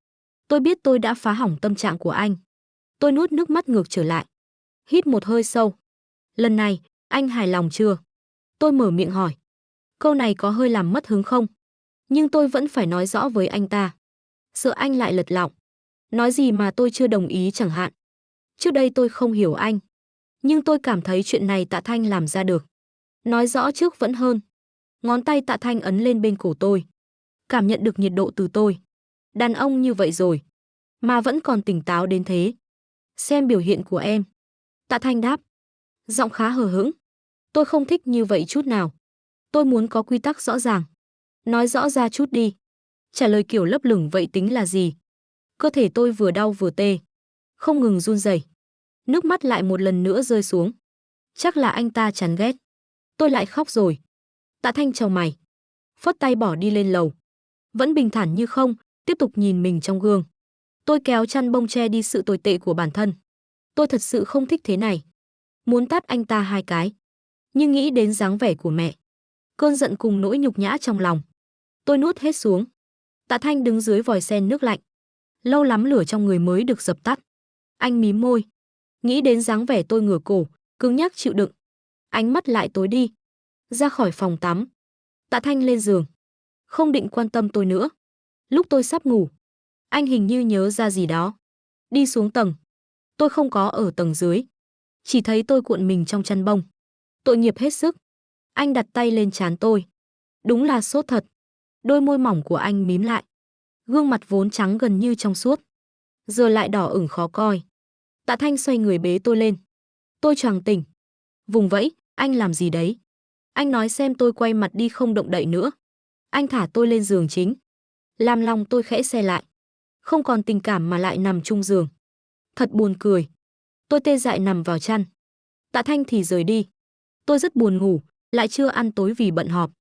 Tôi biết tôi đã phá hỏng tâm trạng của anh. Tôi nuốt nước mắt ngược trở lại. Hít một hơi sâu. Lần này, anh hài lòng chưa? Tôi mở miệng hỏi. Câu này có hơi làm mất hứng không? Nhưng tôi vẫn phải nói rõ với anh ta. Sợ anh lại lật lọng. Nói gì mà tôi chưa đồng ý chẳng hạn. Trước đây tôi không hiểu anh. Nhưng tôi cảm thấy chuyện này Tạ Thanh làm ra được. Nói rõ trước vẫn hơn. Ngón tay Tạ Thanh ấn lên bên cổ tôi. Cảm nhận được nhiệt độ từ tôi. Đàn ông như vậy rồi. Mà vẫn còn tỉnh táo đến thế. Xem biểu hiện của em. Tạ Thanh đáp. Giọng khá hờ hững. Tôi không thích như vậy chút nào. Tôi muốn có quy tắc rõ ràng. Nói rõ ra chút đi. Trả lời kiểu lấp lửng vậy tính là gì? Cơ thể tôi vừa đau vừa tê. Không ngừng run rẩy. Nước mắt lại một lần nữa rơi xuống. Chắc là anh ta chán ghét. Tôi lại khóc rồi. Tạ Thanh chau mày. Phất tay bỏ đi lên lầu. Vẫn bình thản như không, tiếp tục nhìn mình trong gương. Tôi kéo chăn bông che đi sự tồi tệ của bản thân. Tôi thật sự không thích thế này. Muốn tát anh ta 2 cái. Nhưng nghĩ đến dáng vẻ của mẹ. Cơn giận cùng nỗi nhục nhã trong lòng. Tôi nuốt hết xuống. Tạ Thanh đứng dưới vòi sen nước lạnh. Lâu lắm lửa trong người mới được dập tắt. Anh mím môi. Nghĩ đến dáng vẻ tôi ngửa cổ, cứng nhắc chịu đựng. Ánh mắt lại tối đi. Ra khỏi phòng tắm. Tạ Thanh lên giường. Không định quan tâm tôi nữa. Lúc tôi sắp ngủ, anh hình như nhớ ra gì đó. Đi xuống tầng. Tôi không có ở tầng dưới. Chỉ thấy tôi cuộn mình trong chăn bông. Tội nghiệp hết sức. Anh đặt tay lên trán tôi. Đúng là sốt thật. Đôi môi mỏng của anh mím lại. Gương mặt vốn trắng gần như trong suốt. Giờ lại đỏ ửng khó coi. Tạ Thanh xoay người bế tôi lên. Tôi choàng tỉnh. Vùng vẫy, anh làm gì đấy? Anh nói xem. Tôi quay mặt đi không động đậy nữa. Anh thả tôi lên giường chính. Làm lòng tôi khẽ xe lại. Không còn tình cảm mà lại nằm chung giường. Thật buồn cười. Tôi tê dại nằm vào chăn. Tạ Thanh thì rời đi. Tôi rất buồn ngủ, lại chưa ăn tối vì bận họp.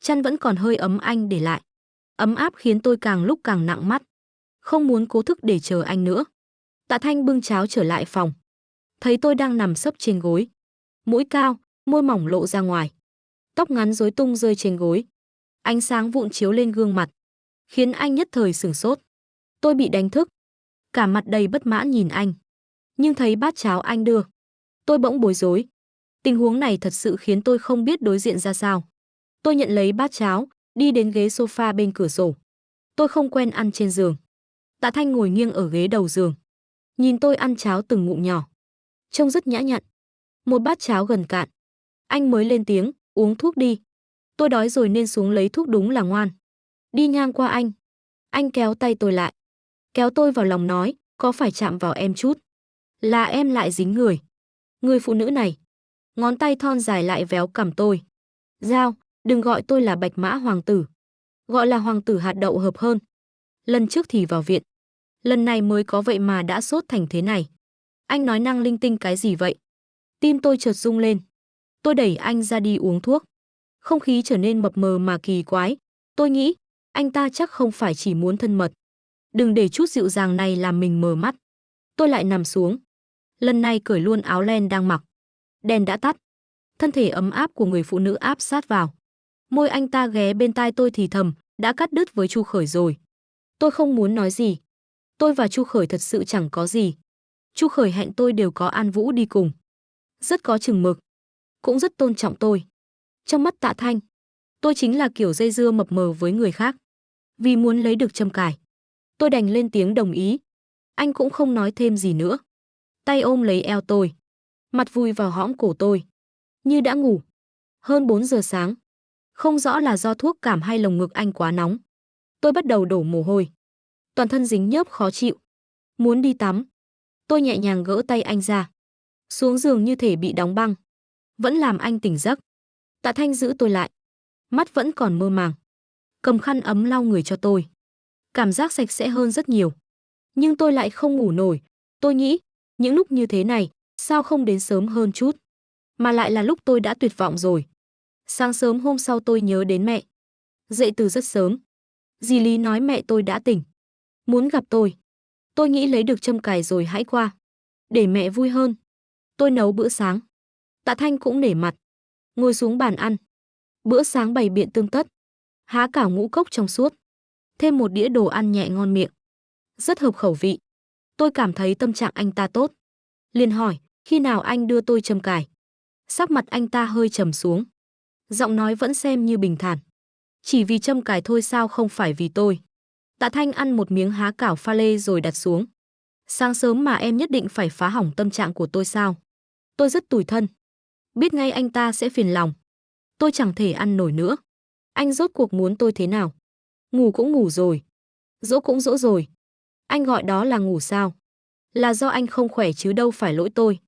Chăn vẫn còn hơi ấm anh để lại. Ấm áp khiến tôi càng lúc càng nặng mắt. Không muốn cố thức để chờ anh nữa. Tạ Thanh bưng cháo trở lại phòng. Thấy tôi đang nằm sấp trên gối. Mũi cao, môi mỏng lộ ra ngoài. Tóc ngắn rối tung rơi trên gối. Ánh sáng vụn chiếu lên gương mặt. Khiến anh nhất thời sửng sốt. Tôi bị đánh thức. Cả mặt đầy bất mãn nhìn anh. Nhưng thấy bát cháo anh đưa. Tôi bỗng bối rối. Tình huống này thật sự khiến tôi không biết đối diện ra sao. Tôi nhận lấy bát cháo, đi đến ghế sofa bên cửa sổ. Tôi không quen ăn trên giường. Tạ Thanh ngồi nghiêng ở ghế đầu giường. Nhìn tôi ăn cháo từng ngụm nhỏ. Trông rất nhã nhặn. Một bát cháo gần cạn. Anh mới lên tiếng, uống thuốc đi. Tôi đói rồi nên xuống lấy thuốc, đúng là ngoan. Đi ngang qua anh kéo tay tôi lại. Kéo tôi vào lòng nói, có phải chạm vào em chút là em lại dính người. Người phụ nữ này. Ngón tay thon dài lại véo cằm tôi. Giao, đừng gọi tôi là Bạch Mã Hoàng tử. Gọi là Hoàng tử hạt đậu hợp hơn. Lần trước thì vào viện. Lần này mới có vậy mà đã sốt thành thế này. Anh nói năng linh tinh cái gì vậy? Tim tôi chợt rung lên. Tôi đẩy anh ra đi uống thuốc. Không khí trở nên mập mờ mà kỳ quái. Tôi nghĩ, anh ta chắc không phải chỉ muốn thân mật. Đừng để chút dịu dàng này làm mình mờ mắt. Tôi lại nằm xuống. Lần này cởi luôn áo len đang mặc. Đèn đã tắt. Thân thể ấm áp của người phụ nữ áp sát vào. Môi anh ta ghé bên tai tôi thì thầm, đã cắt đứt với Chu Khởi rồi. Tôi không muốn nói gì. Tôi và Chu Khởi thật sự chẳng có gì. Chu Khởi hẹn tôi đều có An Vũ đi cùng. Rất có chừng mực. Cũng rất tôn trọng tôi. Trong mắt Tạ Thanh, tôi chính là kiểu dây dưa mập mờ với người khác. Vì muốn lấy được Trâm Cải, tôi đành lên tiếng đồng ý. Anh cũng không nói thêm gì nữa. Tay ôm lấy eo tôi. Mặt vùi vào hõm cổ tôi. Như đã ngủ. Hơn 4 giờ sáng. Không rõ là do thuốc cảm hay lồng ngực anh quá nóng. Tôi bắt đầu đổ mồ hôi. Toàn thân dính nhớp khó chịu. Muốn đi tắm. Tôi nhẹ nhàng gỡ tay anh ra. Xuống giường như thể bị đóng băng. Vẫn làm anh tỉnh giấc. Tạ Thanh giữ tôi lại. Mắt vẫn còn mơ màng. Cầm khăn ấm lau người cho tôi. Cảm giác sạch sẽ hơn rất nhiều. Nhưng tôi lại không ngủ nổi. Tôi nghĩ, những lúc như thế này, sao không đến sớm hơn chút. Mà lại là lúc tôi đã tuyệt vọng rồi. Sáng sớm hôm sau tôi nhớ đến mẹ. Dậy từ rất sớm. Dì Lý nói mẹ tôi đã tỉnh. Muốn gặp tôi. Tôi nghĩ lấy được Trâm Cài rồi hãy qua. Để mẹ vui hơn. Tôi nấu bữa sáng. Tạ Thanh cũng nể mặt. Ngồi xuống bàn ăn. Bữa sáng bày biện tươm tất. Há cảo ngũ cốc trong suốt. Thêm một đĩa đồ ăn nhẹ ngon miệng. Rất hợp khẩu vị. Tôi cảm thấy tâm trạng anh ta tốt. Liền hỏi, khi nào anh đưa tôi Trâm Cài? Sắc mặt anh ta hơi trầm xuống. Giọng nói vẫn xem như bình thản. Chỉ vì Trâm Cài thôi sao không phải vì tôi. Tạ Thanh ăn một miếng há cảo pha lê rồi đặt xuống. Sáng sớm mà em nhất định phải phá hỏng tâm trạng của tôi sao? Tôi rất tủi thân. Biết ngay anh ta sẽ phiền lòng. Tôi chẳng thể ăn nổi nữa. Anh rốt cuộc muốn tôi thế nào? Ngủ cũng ngủ rồi. Dỗ cũng dỗ rồi. Anh gọi đó là ngủ sao? Là do anh không khỏe chứ đâu phải lỗi tôi.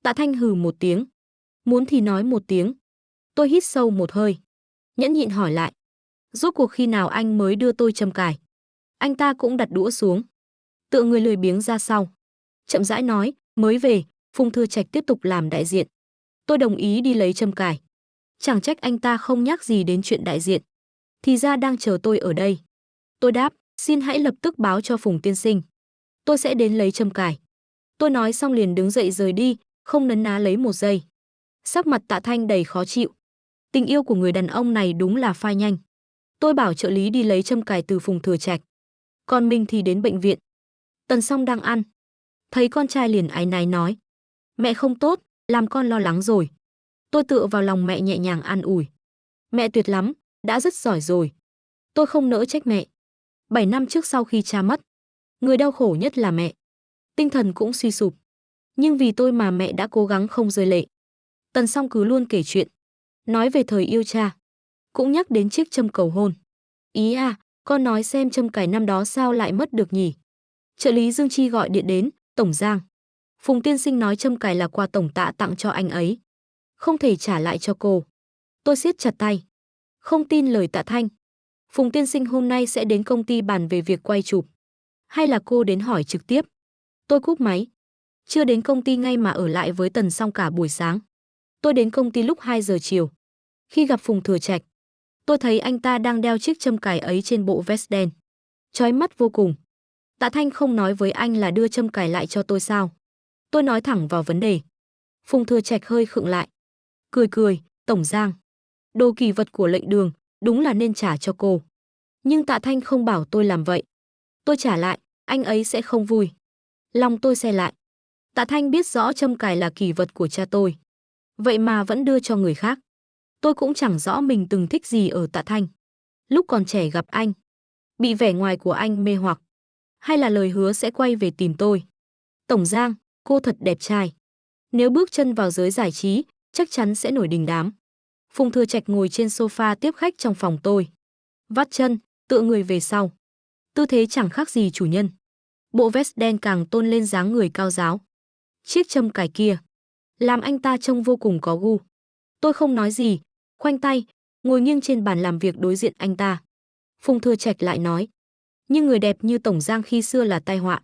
Tạ Thanh hừ một tiếng. Muốn thì nói một tiếng. Tôi hít sâu một hơi. Nhẫn nhịn hỏi lại. Rốt cuộc khi nào anh mới đưa tôi Trâm Cài? Anh ta cũng đặt đũa xuống. Tựa người lười biếng ra sau. Chậm rãi nói, mới về, Phùng Thừa Trạch tiếp tục làm đại diện. Tôi đồng ý đi lấy Trâm Cài. Chẳng trách anh ta không nhắc gì đến chuyện đại diện. Thì ra đang chờ tôi ở đây. Tôi đáp, xin hãy lập tức báo cho Phùng tiên sinh. Tôi sẽ đến lấy Trâm Cài. Tôi nói xong liền đứng dậy rời đi, không nấn ná lấy một giây. Sắc mặt Tạ Thanh đầy khó chịu. Tình yêu của người đàn ông này đúng là phai nhanh. Tôi bảo trợ lý đi lấy Trâm Cài từ Phùng Thừa Trạch. Còn mình thì đến bệnh viện. Tần Song đang ăn. Thấy con trai liền áy náy nói. Mẹ không tốt, làm con lo lắng rồi. Tôi tựa vào lòng mẹ nhẹ nhàng an ủi. Mẹ tuyệt lắm, đã rất giỏi rồi. Tôi không nỡ trách mẹ. 7 năm trước sau khi cha mất, người đau khổ nhất là mẹ. Tinh thần cũng suy sụp. Nhưng vì tôi mà mẹ đã cố gắng không rơi lệ. Tần Song cứ luôn kể chuyện. Nói về thời yêu cha. Cũng nhắc đến chiếc châm cầu hôn. Ý à, con nói xem Trâm Cài năm đó sao lại mất được nhỉ? Trợ lý Dương Chi gọi điện đến, Tổng Giang. Phùng tiên sinh nói Trâm Cài là quà Tổng Tạ tặng cho anh ấy. Không thể trả lại cho cô. Tôi siết chặt tay. Không tin lời Tạ Thanh. Phùng tiên sinh hôm nay sẽ đến công ty bàn về việc quay chụp. Hay là cô đến hỏi trực tiếp? Tôi cúp máy. Chưa đến công ty ngay mà ở lại với Tần Song cả buổi sáng. Tôi đến công ty lúc 2 giờ chiều. Khi gặp Phùng Thừa Trạch, tôi thấy anh ta đang đeo chiếc Trâm Cài ấy trên bộ vest đen. Chói mắt vô cùng. Tạ Thanh không nói với anh là đưa Trâm Cài lại cho tôi sao? Tôi nói thẳng vào vấn đề. Phùng Thừa Trạch hơi khựng lại. Cười cười, Tổng Giang. Đồ kỳ vật của lệnh đường, đúng là nên trả cho cô. Nhưng Tạ Thanh không bảo tôi làm vậy. Tôi trả lại, anh ấy sẽ không vui. Lòng tôi xe lại. Tạ Thanh biết rõ Trâm Cài là kỳ vật của cha tôi. Vậy mà vẫn đưa cho người khác. Tôi cũng chẳng rõ mình từng thích gì ở Tạ Thanh. Lúc còn trẻ gặp anh, bị vẻ ngoài của anh mê hoặc. Hay là lời hứa sẽ quay về tìm tôi. Tổng Giang, cô thật đẹp trai. Nếu bước chân vào giới giải trí, chắc chắn sẽ nổi đình đám. Phùng Thừa Trạch ngồi trên sofa tiếp khách trong phòng tôi. Vắt chân, tựa người về sau. Tư thế chẳng khác gì chủ nhân. Bộ vest đen càng tôn lên dáng người cao ráo. Chiếc châm cài kia làm anh ta trông vô cùng có gu. Tôi không nói gì, khoanh tay, ngồi nghiêng trên bàn làm việc đối diện anh ta. Phùng Thừa Trạch lại nói, nhưng người đẹp như Tổng Giang khi xưa là tai họa,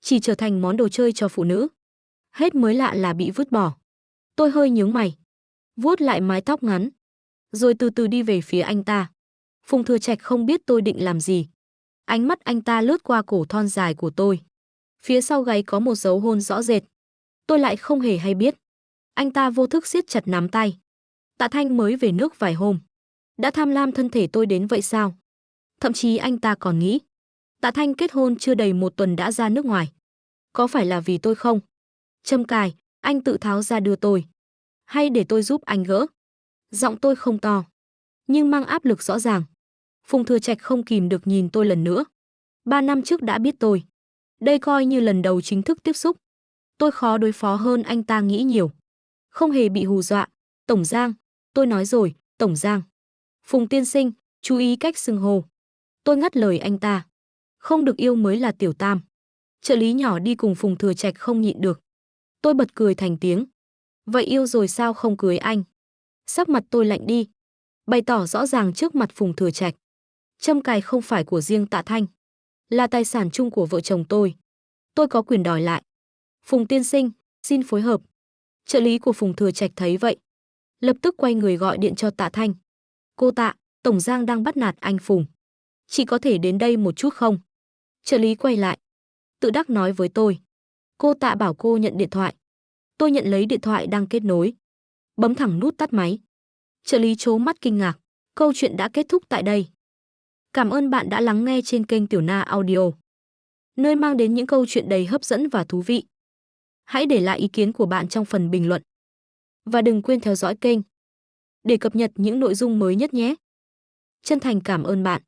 chỉ trở thành món đồ chơi cho phụ nữ. Hết mới lạ là bị vứt bỏ. Tôi hơi nhướng mày, vuốt lại mái tóc ngắn, rồi từ từ đi về phía anh ta. Phùng Thừa Trạch không biết tôi định làm gì. Ánh mắt anh ta lướt qua cổ thon dài của tôi. Phía sau gáy có một dấu hôn rõ rệt. Tôi lại không hề hay biết. Anh ta vô thức siết chặt nắm tay. Tạ Thanh mới về nước vài hôm, đã tham lam thân thể tôi đến vậy sao? Thậm chí anh ta còn nghĩ Tạ Thanh kết hôn chưa đầy một tuần đã ra nước ngoài. Có phải là vì tôi không? Châm cài, anh tự tháo ra đưa tôi. Hay để tôi giúp anh gỡ? Giọng tôi không to, nhưng mang áp lực rõ ràng. Phùng Thừa Trạch không kìm được nhìn tôi lần nữa. 3 năm trước đã biết tôi. Đây coi như lần đầu chính thức tiếp xúc. Tôi khó đối phó hơn anh ta nghĩ nhiều. Không hề bị hù dọa. Tổng Giang, tôi nói rồi, Tổng Giang. Phùng tiên sinh, chú ý cách xưng hô. Tôi ngắt lời anh ta. Không được yêu mới là tiểu tam. Trợ lý nhỏ đi cùng Phùng Thừa Trạch không nhịn được. Tôi bật cười thành tiếng. Vậy yêu rồi sao không cưới anh? Sắc mặt tôi lạnh đi, bày tỏ rõ ràng trước mặt Phùng Thừa Trạch. Châm cài không phải của riêng Tạ Thanh, là tài sản chung của vợ chồng tôi. Tôi có quyền đòi lại. Phùng tiên sinh, xin phối hợp. Trợ lý của Phùng Thừa Trạch thấy vậy, lập tức quay người gọi điện cho Tạ Thanh. Cô Tạ, Tổng Giang đang bắt nạt anh Phùng. Chị có thể đến đây một chút không? Trợ lý quay lại, tự đắc nói với tôi. Cô Tạ bảo cô nhận điện thoại. Tôi nhận lấy điện thoại đang kết nối, bấm thẳng nút tắt máy. Trợ lý trố mắt kinh ngạc. Câu chuyện đã kết thúc tại đây. Cảm ơn bạn đã lắng nghe trên kênh Tiểu Na Audio, nơi mang đến những câu chuyện đầy hấp dẫn và thú vị. Hãy để lại ý kiến của bạn trong phần bình luận. Và đừng quên theo dõi kênh để cập nhật những nội dung mới nhất nhé. Chân thành cảm ơn bạn.